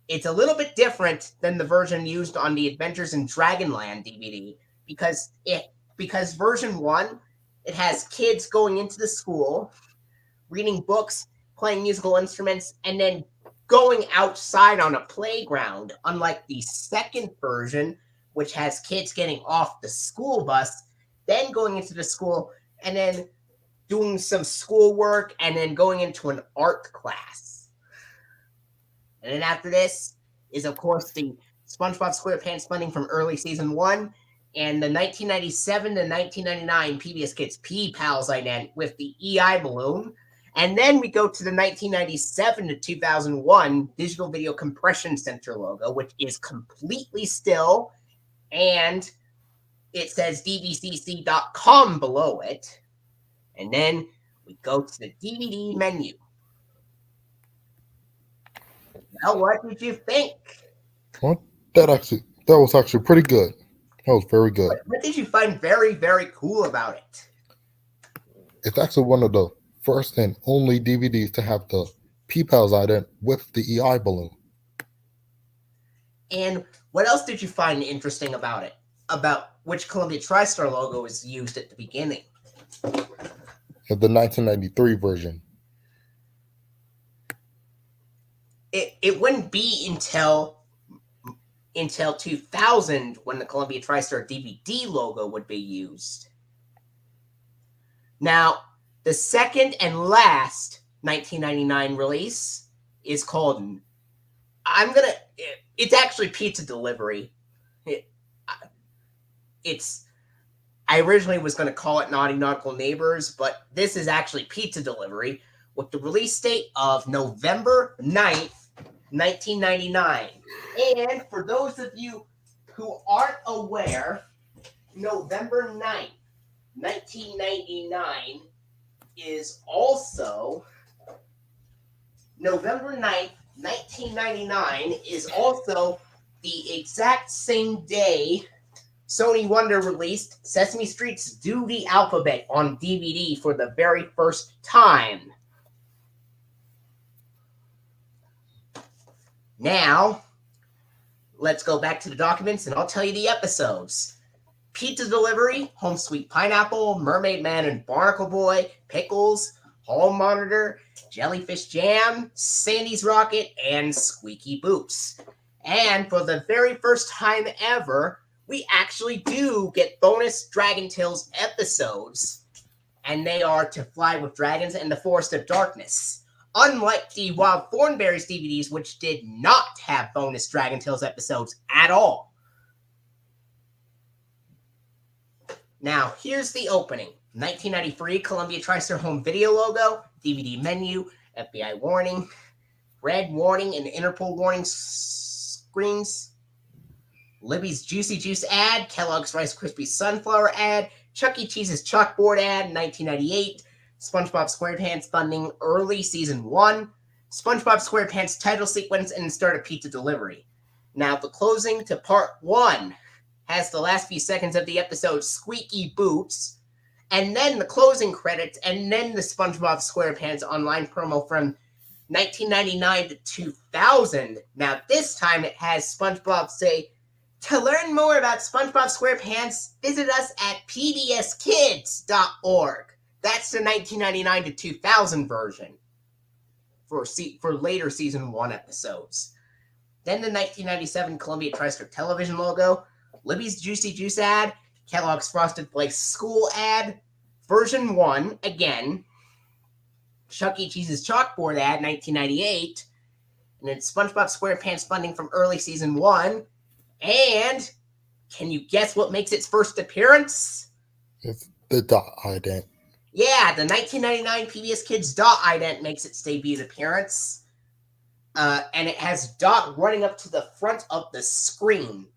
It's a little bit different than the version used on the Adventures in Dragonland DVD because version 1, it has kids going into the school, reading books, playing musical instruments, and then going outside on a playground, unlike the second version, which has kids getting off the school bus, then going into the school, and then doing some schoolwork, and then going into an art class. And then after this is, of course, the SpongeBob SquarePants funding from early season 1 and the 1997 to 1999 PBS Kids P-Pals ident with the EI balloon. And then we go to the 1997 to 2001 Digital Video Compression Center logo, which is completely still, and it says dvcc.com below it. And then we go to the DVD menu. Well, what did you think? Well, that was actually pretty good. That was very good. What did you find very, very cool about it? It's actually one of the first and only DVDs to have the P-Pals ident with the EI balloon. And what else did you find interesting about it? About which Columbia TriStar logo is used at the beginning? The 1993 version. It wouldn't be until 2000 when the Columbia TriStar DVD logo would be used. Now, the second and last 1999 release is called, it's actually Pizza Delivery. I originally was going to call it Naughty Nautical Neighbors, but this is actually Pizza Delivery with the release date of November 9th, 1999. And for those of you who aren't aware, November 9th, 1999 is also November 9th, 1999 is also the exact same day Sony Wonder released Sesame Street's Do the Alphabet on DVD for the very first time. Now, let's go back to the documents and I'll tell you the episodes. Pizza Delivery, Home Sweet Pineapple, Mermaid Man and Barnacle Boy, Pickles, Hall Monitor, Jellyfish Jam, Sandy's Rocket, and Squeaky Boots. And for the very first time ever, we actually do get bonus Dragon Tales episodes. And they are To Fly with Dragons and The Forest of Darkness. Unlike the Wild Thornberrys DVDs, which did not have bonus Dragon Tales episodes at all. Now, here's the opening. 1993, Columbia TriStar Home Video logo, DVD menu, FBI warning, red warning and Interpol warning screens, Libby's Juicy Juice ad, Kellogg's Rice Krispies Sunflower ad, Chuck E. Cheese's Chalkboard ad, 1998, SpongeBob SquarePants funding early season 1, SpongeBob SquarePants title sequence, and start of Pizza Delivery. Now, the closing to part 1 has the last few seconds of the episode Squeaky Boots, and then the closing credits, and then the SpongeBob SquarePants online promo from 1999 to 2000. Now, this time it has SpongeBob say, "To learn more about SpongeBob SquarePants, visit us at pbskids.org. That's the 1999 to 2000 version for later season 1 episodes. Then the 1997 Columbia TriStar Television logo, Libby's Juicy Juice ad, Kellogg's Frosted Flakes School ad, version 1, again, Chuck E. Cheese's Chalkboard ad, 1998, and then SpongeBob SquarePants funding from early season 1, and can you guess what makes its first appearance? It's the dot ident. Yeah, the 1999 PBS Kids dot ident makes its debut appearance, and it has dot running up to the front of the screen.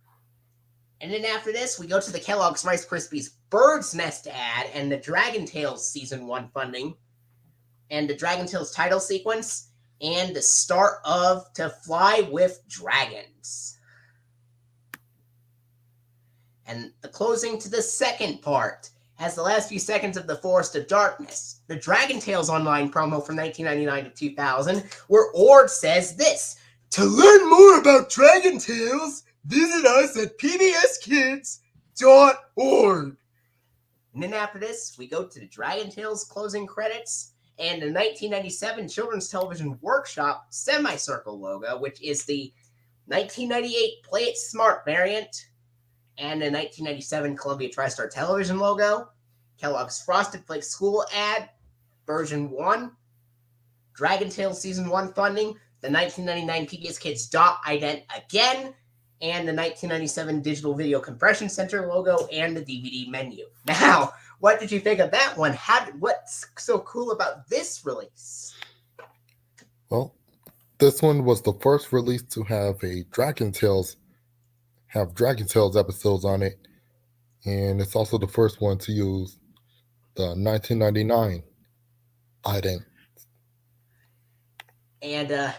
And then after this, we go to the Kellogg's Rice Krispies Bird's Nest ad and the Dragon Tales Season 1 funding, and the Dragon Tales title sequence, and the start of To Fly with Dragons. And the closing to the second part has the last few seconds of The Forest of Darkness, the Dragon Tales online promo from 1999 to 2000, where Ord says this: "To learn more about Dragon Tales, visit us at pbskids.org. And then after this, we go to the Dragon Tales closing credits and the 1997 Children's Television Workshop semicircle logo, which is the 1998 Play It Smart variant, and the 1997 Columbia TriStar Television logo, Kellogg's Frosted Flakes School ad, version 1, Dragon Tales Season 1 funding, the 1999 PBS Kids dot ident again, and the 1997 Digital Video Compression Center logo and the DVD menu. Now, what did you think of that one? What's so cool about this release? Well, this one was the first release to have a Dragon Tales episodes on it, and it's also the first one to use the 1999 ident. And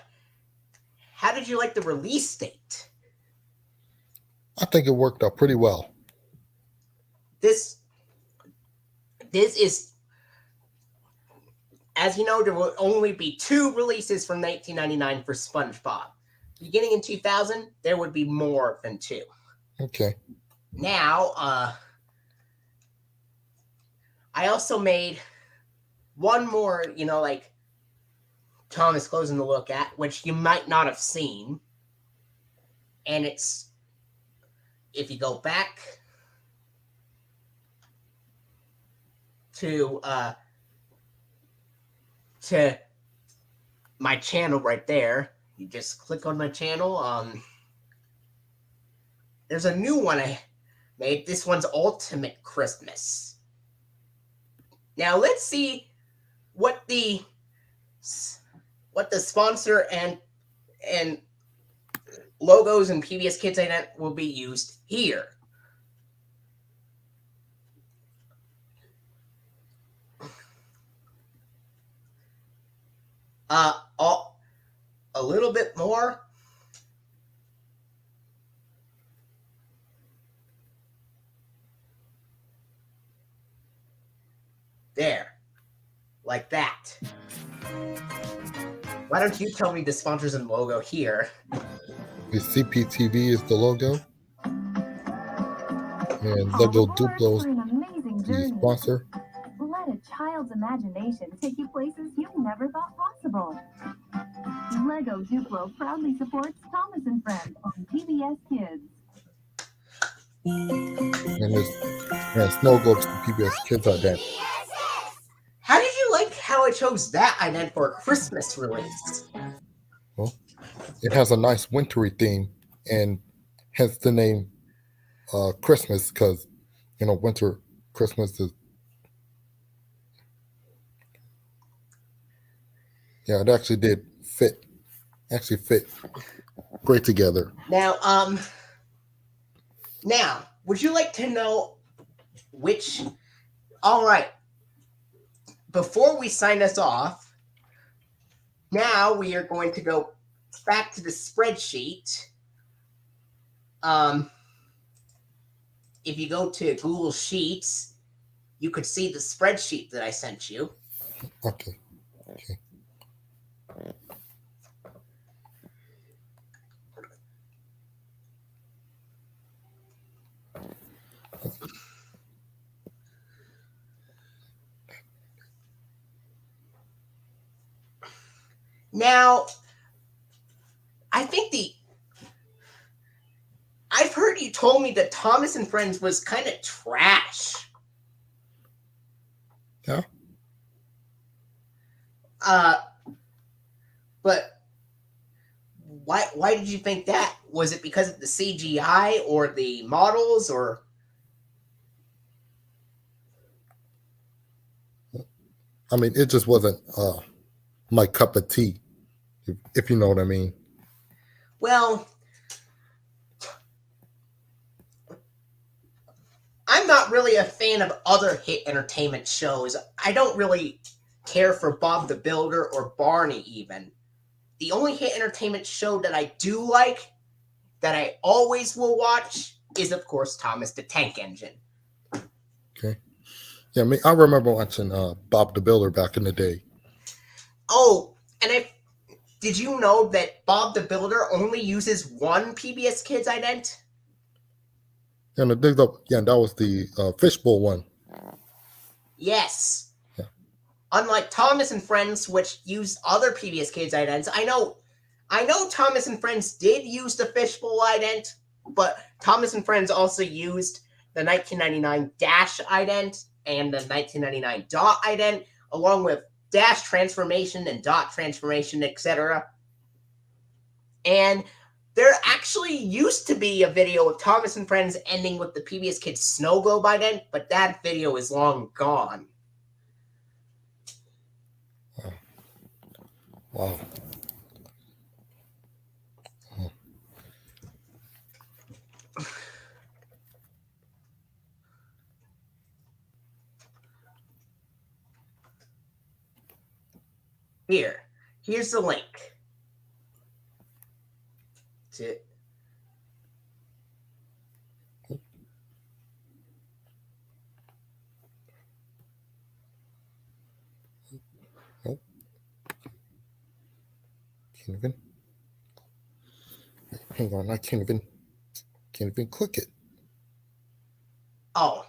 how did you like the release date? I think it worked out pretty well. This is, as you know, there will only be 2 releases from 1999 for SpongeBob. Beginning in 2000, there would be more than 2. Okay. Now, I also made one more, like Tom is closing the look at, which you might not have seen. And it's, if you go back to my channel right there, you just click on my channel. There's a new one I made. This one's Ultimate Christmas. Now let's see what the sponsor and logos and PBS Kids ident will be used here. a little bit more. There. Like that. Why don't you tell me the sponsors and logo here? The CPTV is the logo. And Lego Duplo's the sponsor. Let a child's imagination take you places you never thought possible. Lego Duplo proudly supports Thomas and Friends on PBS Kids. And Snow Globe's the PBS Kids ident. How did you like how I chose that ident for a Christmas release? Well, it has a nice wintry theme, and hence the name Christmas, because winter Christmas is. Yeah, it actually did fit. Actually fit great together. Now, would you like to know which? All right. Before we sign us off, now we are going to go back to the spreadsheet. If you go to Google Sheets, you could see the spreadsheet that I sent you. Okay. Now, I've heard you told me that Thomas and Friends was kind of trash. Yeah. But why did you think that? Was it because of the CGI or the models or? I mean, it just wasn't my cup of tea, if you know what I mean. Well, I'm not really a fan of other hit entertainment shows. I don't really care for Bob the Builder or Barney even. The only hit entertainment show that I do like, that I always will watch, is of course Thomas the Tank Engine. Okay. Yeah, I remember watching Bob the Builder back in the day. Oh, and did you know that Bob the Builder only uses one PBS Kids ident? And that was the fishbowl one. Yes. Yeah. Unlike Thomas and Friends, which used other PBS Kids idents, I know Thomas and Friends did use the fishbowl ident, but Thomas and Friends also used the 1999 dash ident and the 1999 dot ident, along with dash transformation and dot transformation, etc. And there actually used to be a video of Thomas and Friends ending with the PBS Kids Snow Globe ident, but that video is long gone. Wow. Here's the link. Nope. Can't even. Hang on, I can't even click it. Oh.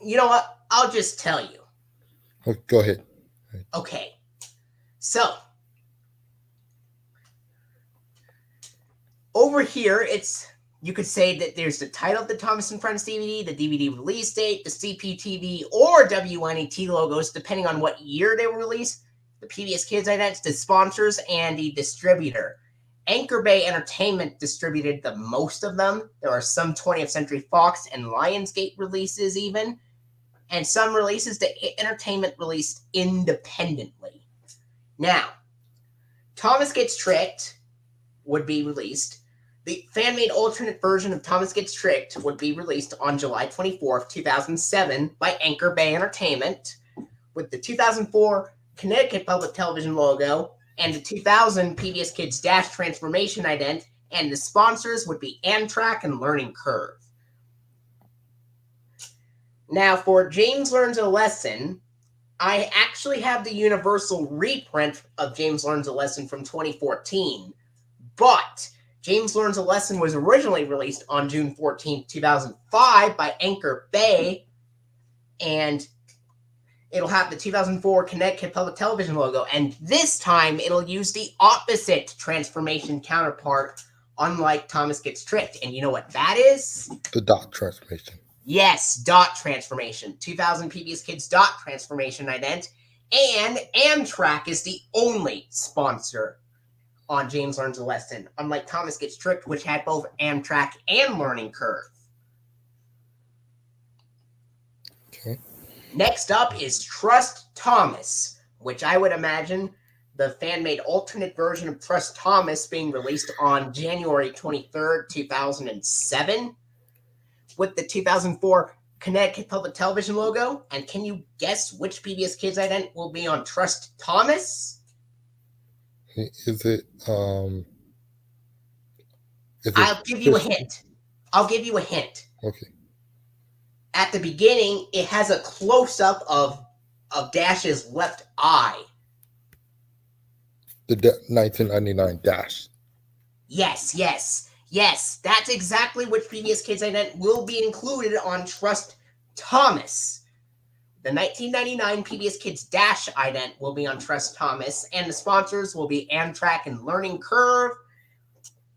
You know what? I'll just tell you. Okay, go ahead. Okay. So, over here, you could say that there's the title of the Thomas and Friends DVD, the DVD release date, the CPTV or WNET logos, depending on what year they were released, the PBS Kids idents, the sponsors, and the distributor. Anchor Bay Entertainment distributed the most of them. There are some 20th Century Fox and Lionsgate releases even, and some releases that Entertainment released independently. Now, Thomas Gets Tricked would be released. The fan-made alternate version of Thomas Gets Tricked would be released on July 24th, 2007 by Anchor Bay Entertainment, with the 2004 Connecticut Public Television logo, and the 2000 PBS Kids Dash transformation ident, and the sponsors would be Amtrak and Learning Curve. Now, for James Learns a Lesson, I actually have the universal reprint of James Learns a Lesson from 2014, but James Learns a Lesson was originally released on June 14, 2005 by Anchor Bay, and it'll have the 2004 Connecticut Public Television logo, and this time it'll use the opposite transformation counterpart, unlike Thomas Gets Tricked. And you know what that is? The dot transformation. Yes, dot transformation. 2000 PBS Kids dot transformation ident. And Amtrak is the only sponsor on James Learns a Lesson, unlike Thomas Gets Tricked, which had both Amtrak and Learning Curve. Okay. Next up is Trust Thomas, which I would imagine the fan-made alternate version of Trust Thomas being released on January 23rd, 2007, with the 2004 Connecticut Public Television logo. And can you guess which PBS Kids ident will be on Trust Thomas? Is it I'll give you a hint. Okay. At the beginning, it has a close-up of Dash's left eye. The 1999 Dash. Yes. That's exactly which PBS Kids ident will be included on Trust Thomas. The 1999 PBS Kids Dash ident will be on Trust Thomas, and the sponsors will be Amtrak and Learning Curve.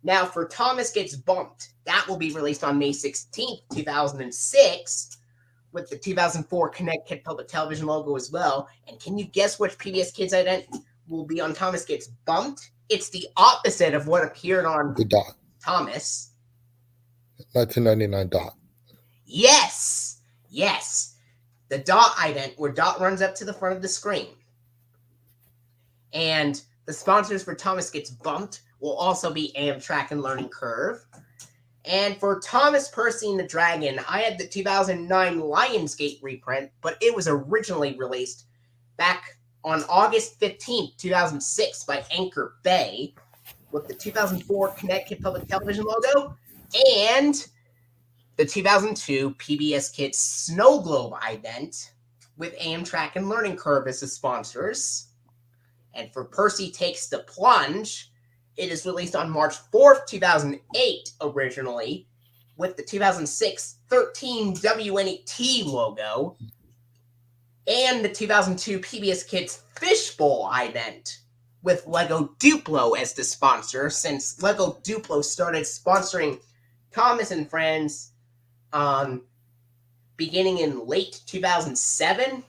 Now, for Thomas Gets Bumped, that will be released on May 16th, 2006, with the 2004 Connecticut Public Television logo as well. And can you guess which PBS Kids ident will be on Thomas Gets Bumped? It's the opposite of what appeared on The dot. Thomas. 1999 dot. Yes. The dot ident, where dot runs up to the front of the screen. And the sponsors for Thomas Gets Bumped will also be Amtrak and Learning Curve. And for Thomas, Percy, and the Dragon, I had the 2009 Lionsgate reprint, but it was originally released back on August 15th, 2006 by Anchor Bay, with the 2004 Connecticut Public Television logo and the 2002 PBS Kids Snow Globe ident with Amtrak and Learning Curve as the sponsors. And for Percy Takes the Plunge, it is released on March 4th, 2008 originally, with the 2006 13 WNET logo and the 2002 PBS Kids Fishbowl ident with Lego Duplo as the sponsor, since Lego Duplo started sponsoring Thomas and Friends beginning in late 2007.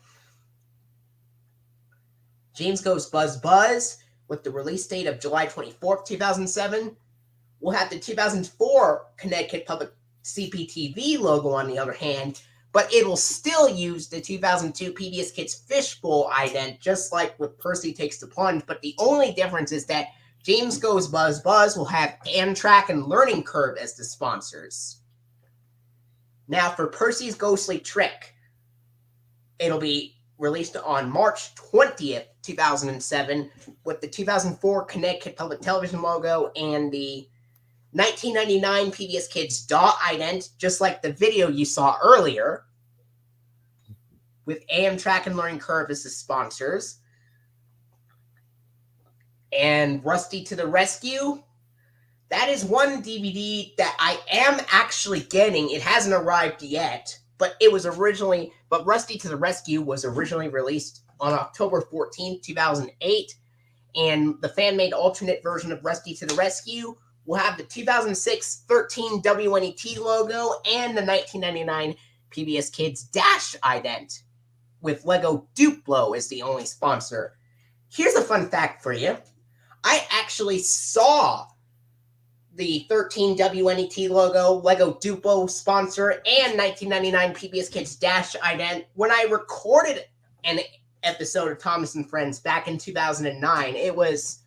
James Goes Buzz Buzz, with the release date of July 24th, 2007. We'll have the 2004 Connecticut Public CPTV logo on the other hand, but it will still use the 2002 PBS Kids Fishbowl ident, just like with Percy Takes the Plunge, but the only difference is that James Goes Buzz Buzz will have Amtrak and Learning Curve as the sponsors. Now for Percy's Ghostly Trick, it'll be released on March 20th, 2007, with the 2004 Connecticut Public Television logo and the 1999 PBS Kids dot ident, just like the video you saw earlier, with Amtrak and Learning Curve as the sponsors. And Rusty to the Rescue, that is one DVD that I am actually getting. It hasn't arrived yet, but Rusty to the Rescue was originally released on October 14th, 2008, and the fan-made alternate version of Rusty to the Rescue will have the 2006 13 WNET logo and the 1999 PBS Kids Dash ident, with Lego Duplo as the only sponsor. Here's a fun fact for you. I actually saw the 13 WNET logo, Lego Duplo sponsor, and 1999 PBS Kids Dash ident when I recorded an episode of Thomas and Friends back in 2009. It was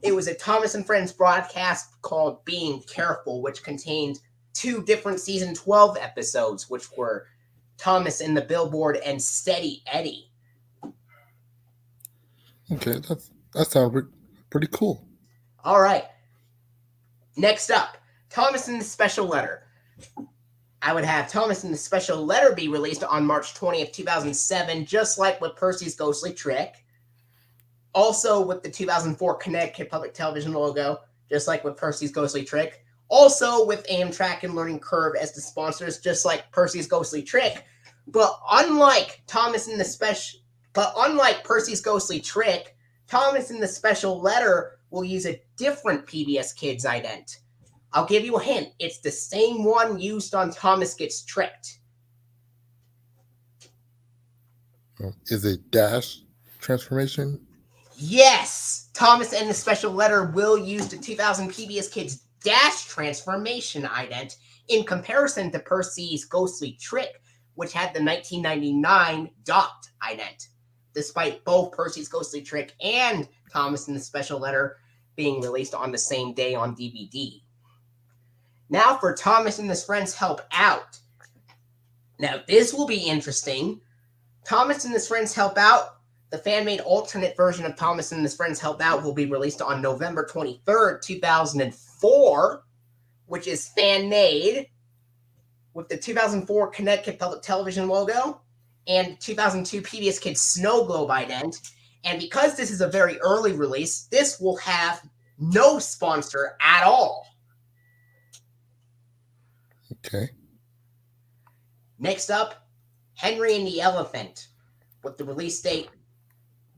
a Thomas and Friends broadcast called Being Careful, which contained 2 different season 12 episodes, which were Thomas and the Billboard and Steady Eddie. Okay, that sounds pretty cool. All right. Next up, Thomas and the Special Letter. I would have Thomas and the Special Letter be released on March 20th, 2007, just like with Percy's Ghostly Trick. Also with the 2004 Connecticut Public Television logo, just like with Percy's Ghostly Trick. Also with Amtrak and Learning Curve as the sponsors, just like Percy's Ghostly Trick. But unlike Percy's Ghostly Trick, Thomas and the Special Letter will use a different PBS Kids ident. I'll give you a hint. It's the same one used on Thomas Gets Tricked. Is it dash transformation? Yes! Thomas and the Special Letter will use the 2000 PBS Kids dash transformation ident in comparison to Percy's Ghostly Trick, which had the 1999 dot ident, despite both Percy's Ghostly Trick and Thomas and the Special Letter being released on the same day on DVD. Now for Thomas and his Friends Help Out. Now this will be interesting. Thomas and his Friends Help Out, the fan-made alternate version of Thomas and his Friends Help Out will be released on November 23rd, 2004, which is fan-made with the 2004 Connecticut Public Television logo and 2002 PBS Kids Snow Globe ident. And because this is a very early release, this will have no sponsor at all. Okay. Next up, Henry and the Elephant, with the release date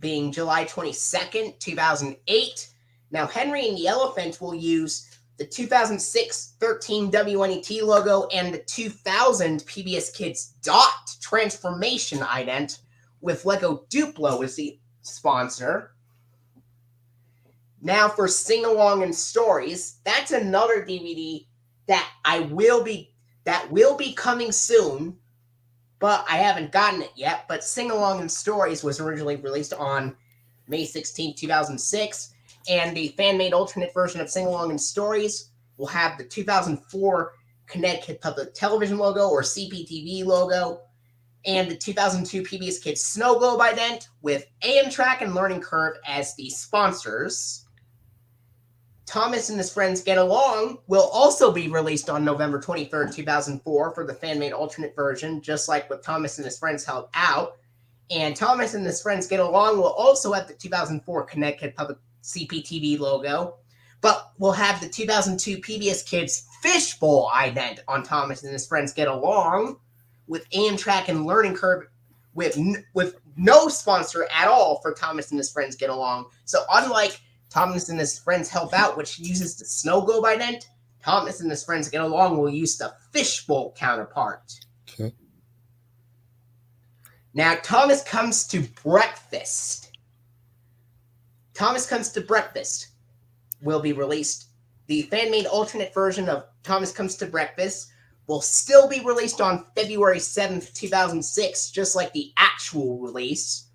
being July 22nd, 2008. Now, Henry and the Elephant will use the 2006 13 WNET logo and the 2000 PBS Kids dot transformation ident with Lego Duplo as the sponsor. Now for Sing Along and Stories, that's another DVD that will be coming soon, but I haven't gotten it yet. But Sing Along and Stories was originally released on May 16, 2006, and the fan-made alternate version of Sing Along and Stories will have the 2004 Connecticut Public Television logo or CPTV logo, and the 2002 PBS Kids Snow Globe ident with Amtrak and Learning Curve as the sponsors. Thomas and his Friends Get Along will also be released on November 23rd, 2004 for the fan-made alternate version, just like with Thomas and his Friends Help Out. And Thomas and his Friends Get Along will also have the 2004 Connecticut Public CPTV logo, but will have the 2002 PBS Kids Fishbowl ident on Thomas and his Friends Get Along with Amtrak and Learning Curve with no sponsor at all for Thomas and his Friends Get Along. So unlike Thomas and his Friends Help Out, which uses the Snow Globe ident, Thomas and his Friends Get Along will use the Fishbowl counterpart. Okay. Now, Thomas Comes to Breakfast. Thomas Comes to Breakfast will be released. The fan-made alternate version of Thomas Comes to Breakfast will still be released on February 7th, 2006, just like the actual release.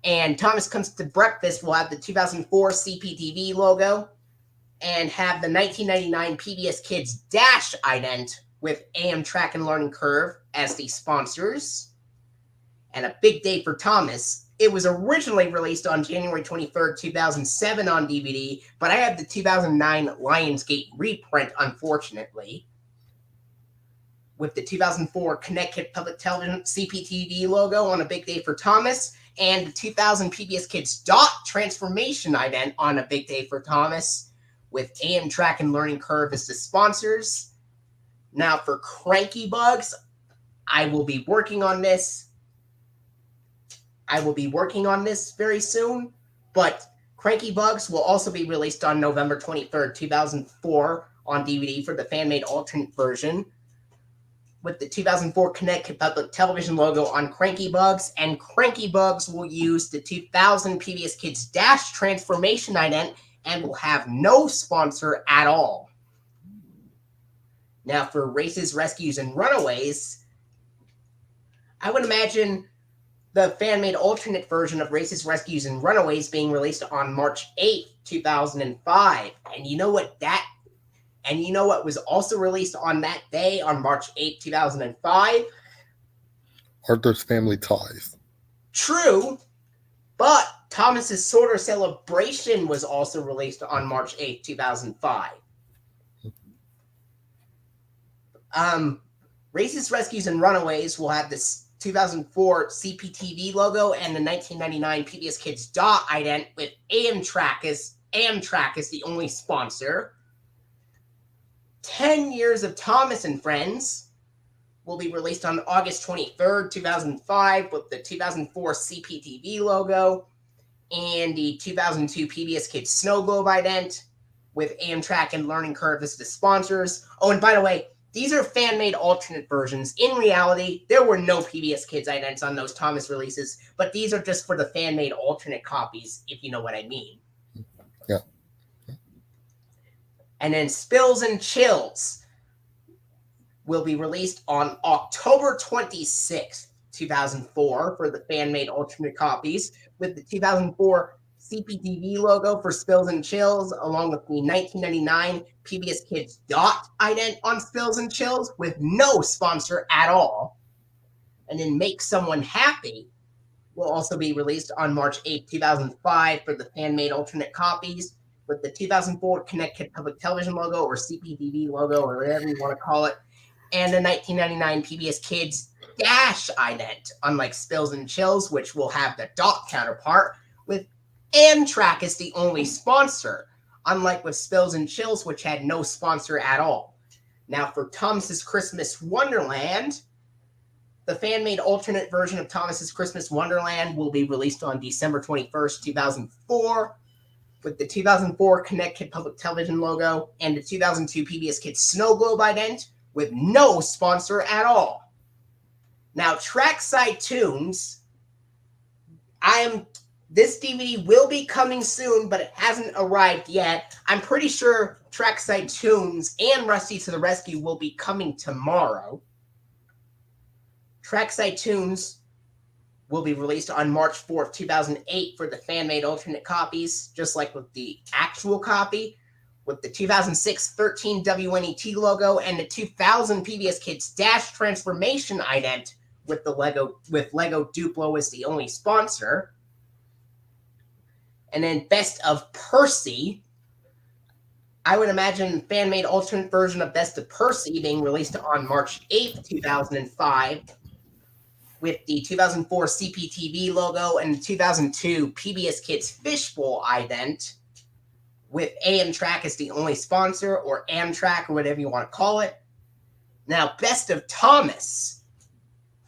And Thomas Comes to Breakfast will have the 2004 CPTV logo and have the 1999 PBS Kids Dash ident with Amtrak and Learning Curve as the sponsors. And a big day for Thomas. It was originally released on January 23rd, 2007 on DVD, but I have the 2009 Lionsgate reprint, unfortunately, with the 2004 Connecticut Public Television CPTV logo on a big day for Thomas, and the 2000 PBS Kids dot transformation ident on a big day for Thomas, with Amtrak and Learning Curve as the sponsors. Now for Cranky Bugs, I will be working on this. Very soon, but Cranky Bugs will also be released on November 23rd, 2004 on DVD for the fan-made alternate version, with the 2004 Connecticut Public Television logo on Cranky Bugs, and Cranky Bugs will use the 2000 PBS Kids Dash transformation ident and will have no sponsor at all. Now for Races, Rescues, and Runaways, I would imagine the fan-made alternate version of Races, Rescues, and Runaways being released on March 8th, 2005. And you know what was also released on that day, on March 8th, 2005? Arthur's Family Ties. True, But Thomas's Sorter Celebration was also released on March 8th, 2005. Races, Rescues, and Runaways will have this 2004 CPTV logo and the 1999 PBS Kids dot ident with Amtrak as the only sponsor. 10 Years of Thomas and Friends will be released on August 23rd, 2005 with the 2004 CPTV logo and the 2002 PBS Kids Snow Globe ident with Amtrak and Learning Curve as the sponsors. Oh, and by the way, these are fan-made alternate versions. In reality, there were no PBS Kids idents on those Thomas releases, but these are just for the fan-made alternate copies, if you know what I mean. Yeah. And then Spills and Chills will be released on October 26th, 2004 for the fan-made alternate copies with the 2004 CPTV logo for Spills and Chills, along with the 1999 PBS Kids dot ident on Spills and Chills with no sponsor at all. And then Make Someone Happy will also be released on March 8, 2005 for the fan-made alternate copies with the 2004 Connecticut Public Television logo or CPTV logo or whatever you want to call it, and the 1999 PBS Kids dash ident, unlike Spills and Chills, which will have the dot counterpart with Amtrak as the only sponsor, unlike with Spills and Chills, which had no sponsor at all. Now, for Thomas's Christmas Wonderland, the fan-made alternate version of Thomas's Christmas Wonderland will be released on December 21st, 2004, with the 2004 Connecticut Public Television logo and the 2002 PBS Kids Snow Globe ident with no sponsor at all. Now, Trackside Tunes, this DVD will be coming soon, but it hasn't arrived yet. I'm pretty sure Trackside Tunes and Rusty to the Rescue will be coming tomorrow. Trackside Tunes will be released on March 4th, 2008 for the fan-made alternate copies, just like with the actual copy, with the 2006 13 WNET logo and the 2000 PBS Kids Dash Transformation ident with Lego Duplo as the only sponsor. And then Best of Percy. I would imagine fan-made alternate version of Best of Percy being released on March 8th, 2005 with the 2004 CPTV logo and the 2002 PBS Kids Fishbowl ident with Amtrak as the only sponsor, or Amtrak, or whatever you want to call it. Now, Best of Thomas.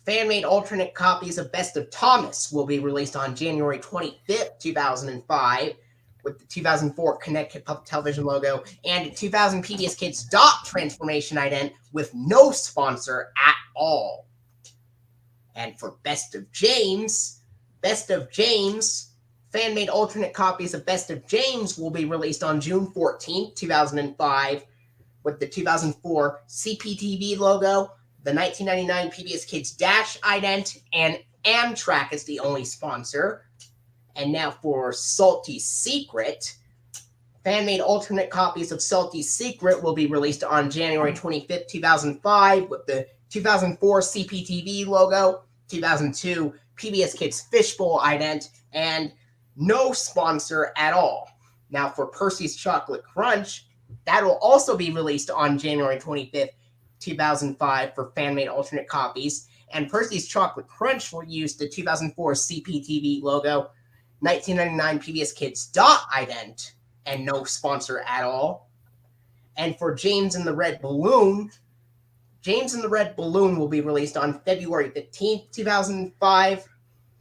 Fan-made alternate copies of Best of Thomas will be released on January 25th, 2005 with the 2004 Connecticut Public Television logo and the 2000 PBS Kids dot transformation ident with no sponsor at all. And for Best of James, fan-made alternate copies of Best of James will be released on June 14th, 2005 with the 2004 CPTV logo, the 1999 PBS Kids Dash ident, and Amtrak is the only sponsor. And now for Salty Secret. Fan-made alternate copies of Salty Secret will be released on January 25th, 2005 with the 2004 CPTV logo, 2002 PBS Kids Fishbowl ident, and no sponsor at all. Now for Percy's Chocolate Crunch, that will also be released on January 25th, 2005 for fan-made alternate copies. And Percy's Chocolate Crunch will use the 2004 CPTV logo, 1999 PBS Kids dot ident, and no sponsor at all. And for James and the Red Balloon will be released on February 15th, 2005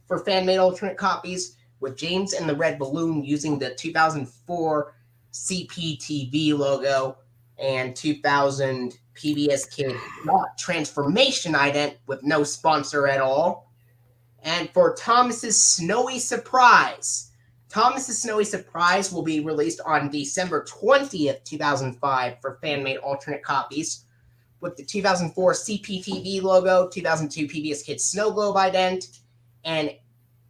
for fan-made alternate copies, with James and the Red Balloon using the 2004 CPTV logo and 2000 PBS Kids dot transformation ident with no sponsor at all. And for Thomas's Snowy Surprise will be released on December 20th, 2005 for fan-made alternate copies with the 2004 CPTV logo, 2002 PBS Kids Snow Globe ident, and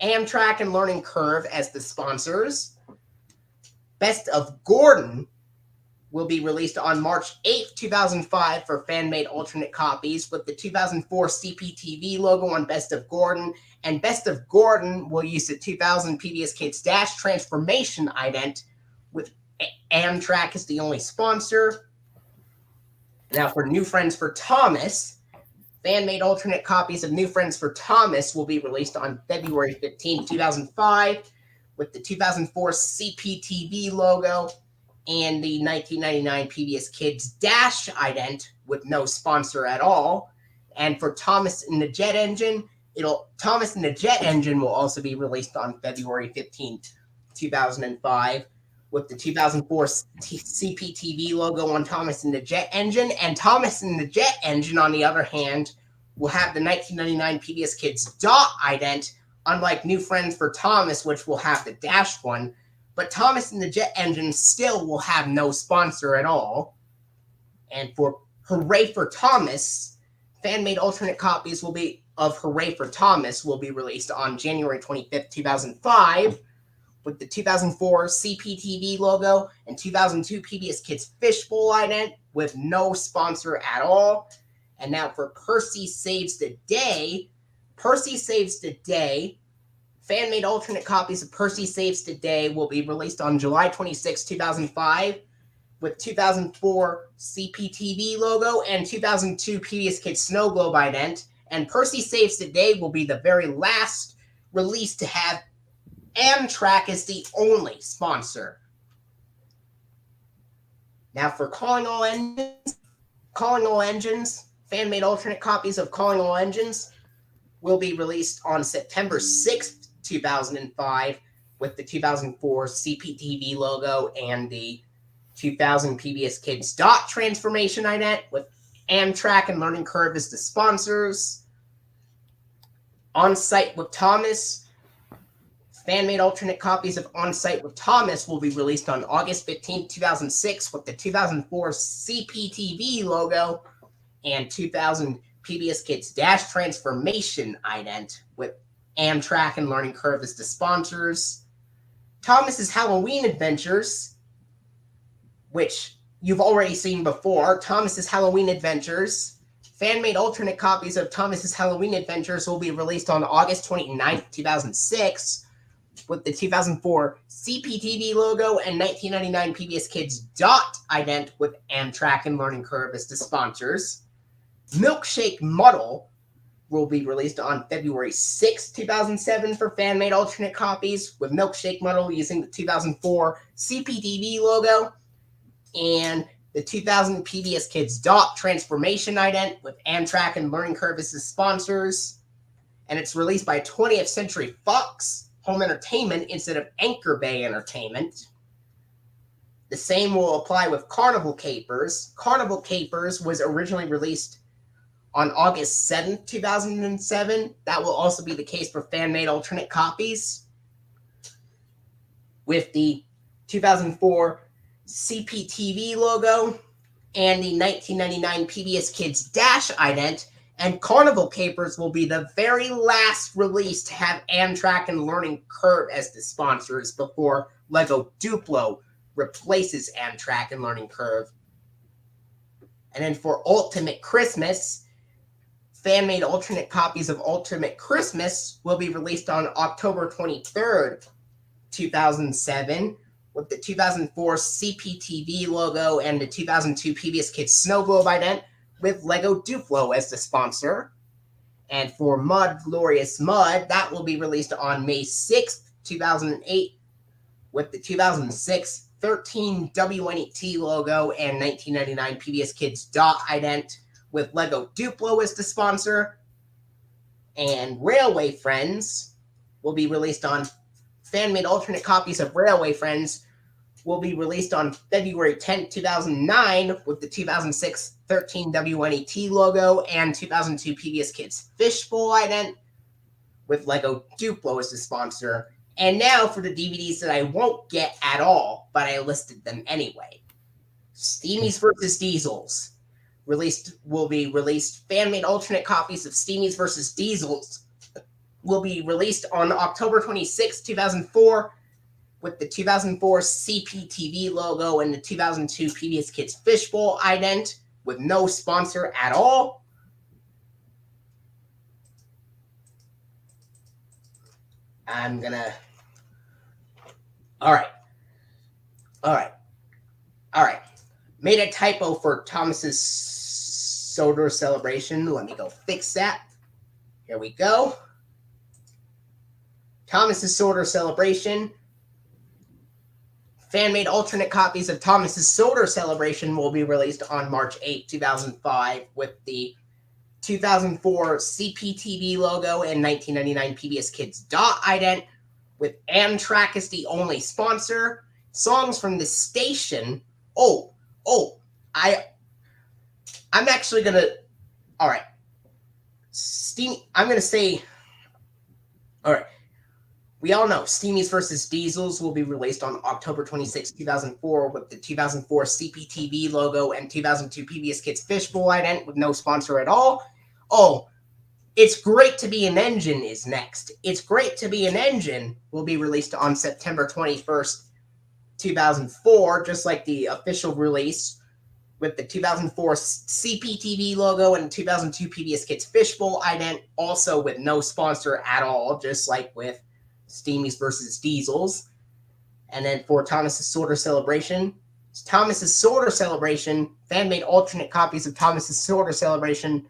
Amtrak and Learning Curve as the sponsors. Best of Gordon will be released on March 8th, 2005 for fan-made alternate copies with the 2004 CPTV logo on Best of Gordon. And Best of Gordon will use the 2000 PBS Kids Dash transformation ident with Amtrak as the only sponsor. Now for New Friends for Thomas, fan-made alternate copies of New Friends for Thomas will be released on February 15, 2005 with the 2004 CPTV logo and the 1999 PBS Kids Dash ident with no sponsor at all. And for Thomas and the Jet Engine, Thomas and the Jet Engine will also be released on February 15th, 2005 with the 2004 CPTV logo on Thomas and the Jet Engine. And Thomas and the Jet Engine, on the other hand, will have the 1999 PBS Kids Dot ident, unlike New Friends for Thomas, which will have the Dash one. But Thomas and the Jet Engine still will have no sponsor at all. And for Hooray for Thomas, fan-made alternate copies of Hooray for Thomas will be released on January 25th, 2005 with the 2004 CPTV logo and 2002 PBS Kids Fishbowl ident with no sponsor at all. And now for Percy Saves the Day, fan-made alternate copies of Percy Saves the Day will be released on July 26, 2005 with 2004 CPTV logo and 2002 PBS Kids Snow Globe ident. And Percy Saves the Day will be the very last release to have Amtrak as the only sponsor. Now for Calling All Engines, fan-made alternate copies of Calling All Engines will be released on September 6th, 2005 with the 2004 CPTV logo and the 2000 PBS Kids Dot transformation ident with Amtrak and Learning Curve as the sponsors. On Site with Thomas, fan-made alternate copies of On Site with Thomas will be released on August 15, 2006 with the 2004 CPTV logo and 2000 PBS Kids Dash transformation ident with Amtrak and Learning Curve as the sponsors. Thomas's Halloween Adventures, which you've already seen before, Thomas's Halloween Adventures. Fan-made alternate copies of Thomas's Halloween Adventures will be released on August 29th, 2006 with the 2004 CPTV logo and 1999 PBS Kids Dot ident with Amtrak and Learning Curve as the sponsors. Milkshake Muddle will be released on February 6, 2007 for fan-made alternate copies with Milkshake Muddle using the 2004 CPTV logo and the 2000 PBS Kids Dot transformation ident with Amtrak and Learning Curve as the sponsors. And it's released by 20th Century Fox Home Entertainment instead of Anchor Bay Entertainment. The same will apply with Carnival Capers. Carnival Capers was originally released on August 7th, 2007. That will also be the case for fan-made alternate copies with the 2004 CPTV logo and the 1999 PBS Kids Dash ident. And Carnival Capers will be the very last release to have Amtrak and Learning Curve as the sponsors before Lego Duplo replaces Amtrak and Learning Curve. And then for Ultimate Christmas, fan-made alternate copies of Ultimate Christmas will be released on October 23rd, 2007 with the 2004 CPTV logo and the 2002 PBS Kids Snow Globe ident with Lego Duplo as the sponsor. And for Mud Glorious Mud, that will be released on May 6th, 2008 with the 2006 13 WNET logo and 1999 PBS Kids Dot ident with Lego Duplo as the sponsor. And Railway Friends will be released on fan-made alternate copies of Railway Friends will be released on February 10th, 2009 with the 2006 13 WNET logo and 2002 PBS Kids Fishbowl ident with Lego Duplo as the sponsor. And now for the DVDs that I won't get at all, but I listed them anyway. Steamies vs. Diesels will be released. Fan-made alternate copies of Steamies vs. Diesels will be released on October 26, 2004 with the 2004 CPTV logo and the 2002 PBS Kids Fishbowl ident with no sponsor at all. I'm gonna. All right. Made a typo for Thomas's Soda Celebration. Let me go fix that. Here we go. Thomas's Soda Celebration. Fan-made alternate copies of Thomas's Soda Celebration will be released on March 8, 2005 with the 2004 CPTV logo and 1999 PBS Kids Dot ident with Amtrak as the only sponsor. Songs from the station. I'm actually going to... All right. I'm going to say... All right. We all know Steamies vs. Diesels will be released on October 26, 2004 with the 2004 CPTV logo and 2002 PBS Kids Fishbowl ident with no sponsor at all. Oh, It's Great to Be an Engine is next. It's Great to Be an Engine will be released on September 21st, 2004, just like the official release with the 2004 CPTV logo and 2002 PBS Kids Fishbowl ident, also with no sponsor at all, just like with Steamies vs. Diesels. And then for Thomas's Soda Celebration, fan-made alternate copies of Thomas's Soda Celebration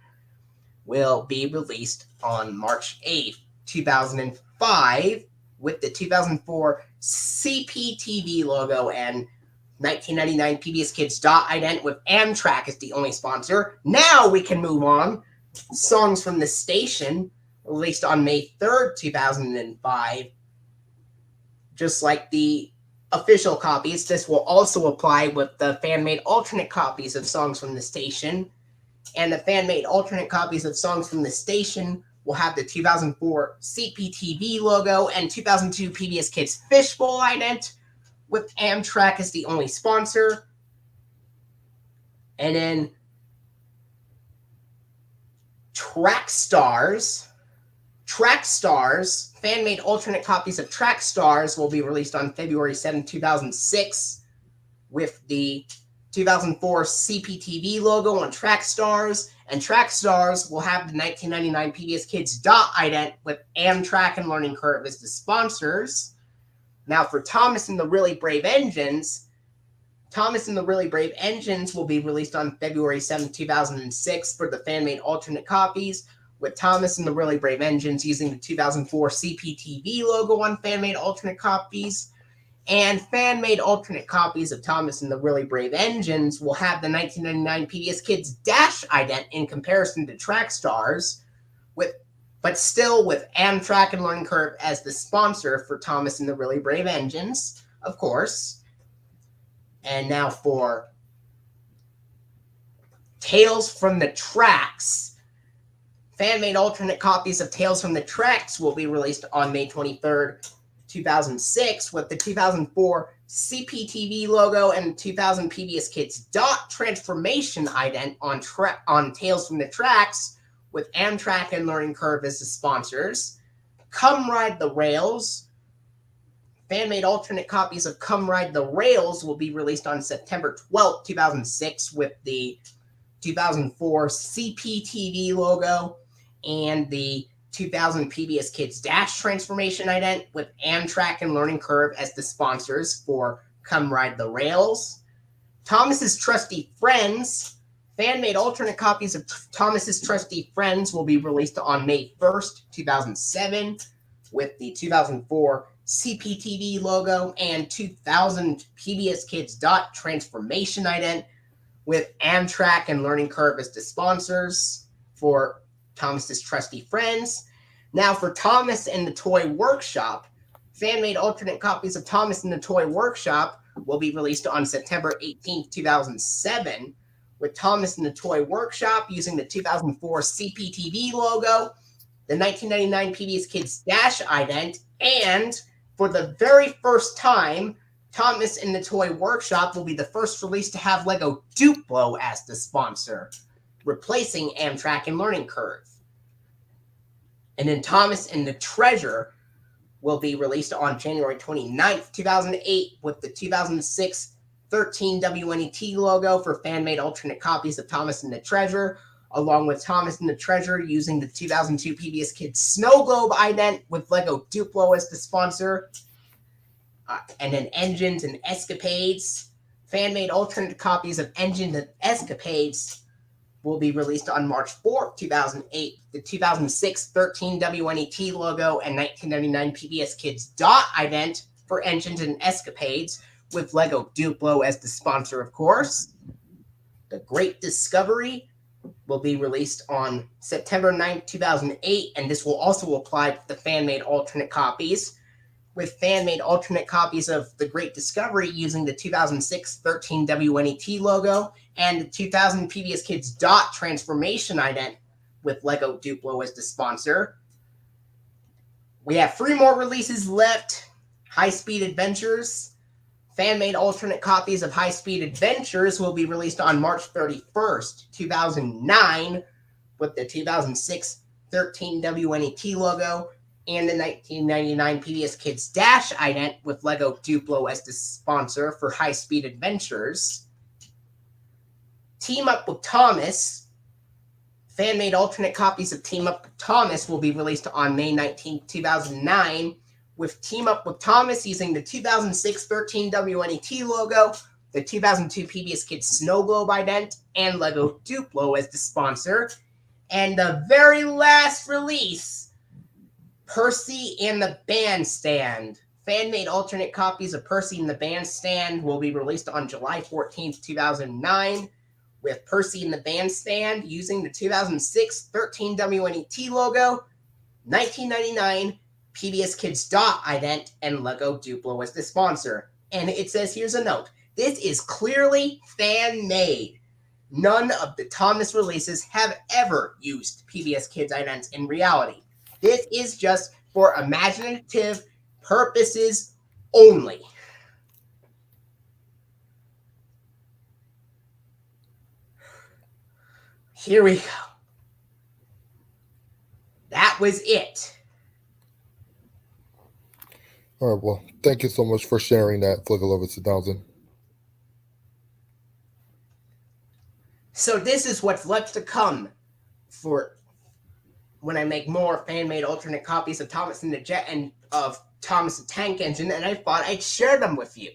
will be released on March 8th, 2005 with the 2004 CPTV logo and 1999 PBS Kids Dot ident with Amtrak as the only sponsor. Now we can move on. Songs from the Station, released on May 3rd, 2005. Just like the official copies, this will also apply with the fan-made alternate copies of Songs from the Station. And the fan-made alternate copies of Songs from the Station will have the 2004 CPTV logo and 2002 PBS Kids Fishbowl ident with Amtrak as the only sponsor. And then Track Stars, fan-made alternate copies of Track Stars will be released on February 7, 2006 with the 2004 CPTV logo on Track Stars, and Track Stars will have the 1999 PBS Kids Dot ident with Amtrak and Learning Curve as the sponsors. Now for Thomas and the Really Brave Engines will be released on February 7, 2006 for the fan-made alternate copies, with Thomas and the Really Brave Engines using the 2004 CPTV logo on fan-made alternate copies. And fan-made alternate copies of Thomas and the Really Brave Engines will have the 1999 PBS Kids Dash ident in comparison to Track Stars, but still with Amtrak and Learning Curve as the sponsor for Thomas and the Really Brave Engines, of course. And now for Tales from the Tracks. Fan-made alternate copies of Tales from the Tracks will be released on May 23rd, 2006 with the 2004 CPTV logo and 2000 PBS Kids Dot transformation ident on Tales from the Tracks with Amtrak and Learning Curve as the sponsors. Come Ride the Rails. Fan-made alternate copies of Come Ride the Rails will be released on September 12th, 2006 with the 2004 CPTV logo and the 2000 PBS Kids Dash transformation ident with Amtrak and Learning Curve as the sponsors for Come Ride the Rails. Thomas's Trusty Friends. Fan-made alternate copies of Thomas's Trusty Friends will be released on May 1st, 2007 with the 2004 CPTV logo and 2000 PBS Kids Dot transformation ident with Amtrak and Learning Curve as the sponsors for Thomas's Trusty Friends. Now for Thomas and the Toy Workshop, fan-made alternate copies of Thomas and the Toy Workshop will be released on September 18th, 2007, with Thomas and the Toy Workshop using the 2004 CPTV logo, the 1999 PBS Kids Dash ident, and for the very first time, Thomas and the Toy Workshop will be the first release to have Lego Duplo as the sponsor, replacing Amtrak and Learning Curve. And then Thomas and the Treasure will be released on January 29th, 2008, with the 2006 13 WNET logo for fan-made alternate copies of Thomas and the Treasure, along with Thomas and the Treasure using the 2002 PBS Kids Snow Globe ident with Lego Duplo as the sponsor. And then Engines and Escapades. Fan-made alternate copies of Engines and Escapades will be released on March 4th, 2008. The 2006 13 WNET logo and 1999 PBS Kids Dot ident for Engines and Escapades, with Lego Duplo as the sponsor, of course. The Great Discovery will be released on September 9th, 2008, and this will also apply to the fan-made alternate copies, with fan-made alternate copies of The Great Discovery using the 2006 13 WNET logo and the 2000 PBS Kids Dot transformation ident with Lego Duplo as the sponsor. We have 3 more releases left. High Speed Adventures. Fan-made alternate copies of High Speed Adventures will be released on March 31st, 2009, with the 2006 13 WNET logo and the 1999 PBS Kids Dash ident with Lego Duplo as the sponsor for High Speed Adventures. Team Up with Thomas. Fan-made alternate copies of Team Up with Thomas will be released on May 19, 2009, with Team Up with Thomas using the 2006 13 WNET logo, the 2002 PBS Kids Snow Globe ident, and Lego Duplo as the sponsor. And the very last release, Percy and the Bandstand. Fan-made alternate copies of Percy and the Bandstand will be released on July 14th, 2009, with Percy and the Bandstand using the 2006 13 WNET logo, 1999 PBS Kids Dot ident, and Lego Duplo as the sponsor. And it says, here's a note, this is clearly fan-made. None of the Thomas releases have ever used PBS Kids idents in reality. This is just for imaginative purposes only. Here we go. That was it. All right, well, thank you so much for sharing that, FlickaLova2000. So this is what's left to come for when I make more fan-made alternate copies of Thomas and the Jet and of Thomas the Tank Engine, and I thought I'd share them with you.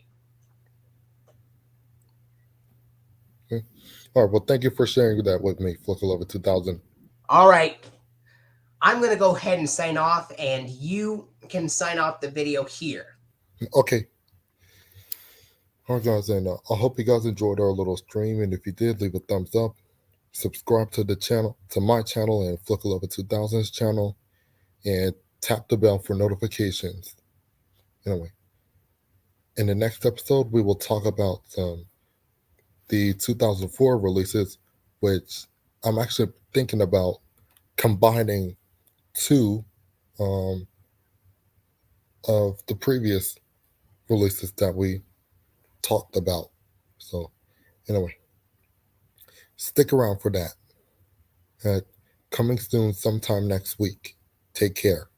Okay. All right, well, thank you for sharing that with me, FlickaLova2000. All right. I'm going to go ahead and sign off, and you can sign off the video here. Okay. All right, guys, and I hope you guys enjoyed our little stream, and if you did, leave a thumbs up. Subscribe to the channel, to my channel and FlickaLova2000's channel, and tap the bell for notifications. Anyway, in the next episode, we will talk about the 2004 releases, which I'm actually thinking about combining 2 of the previous releases that we talked about. So anyway, stick around for that. Coming soon sometime next week. Take care.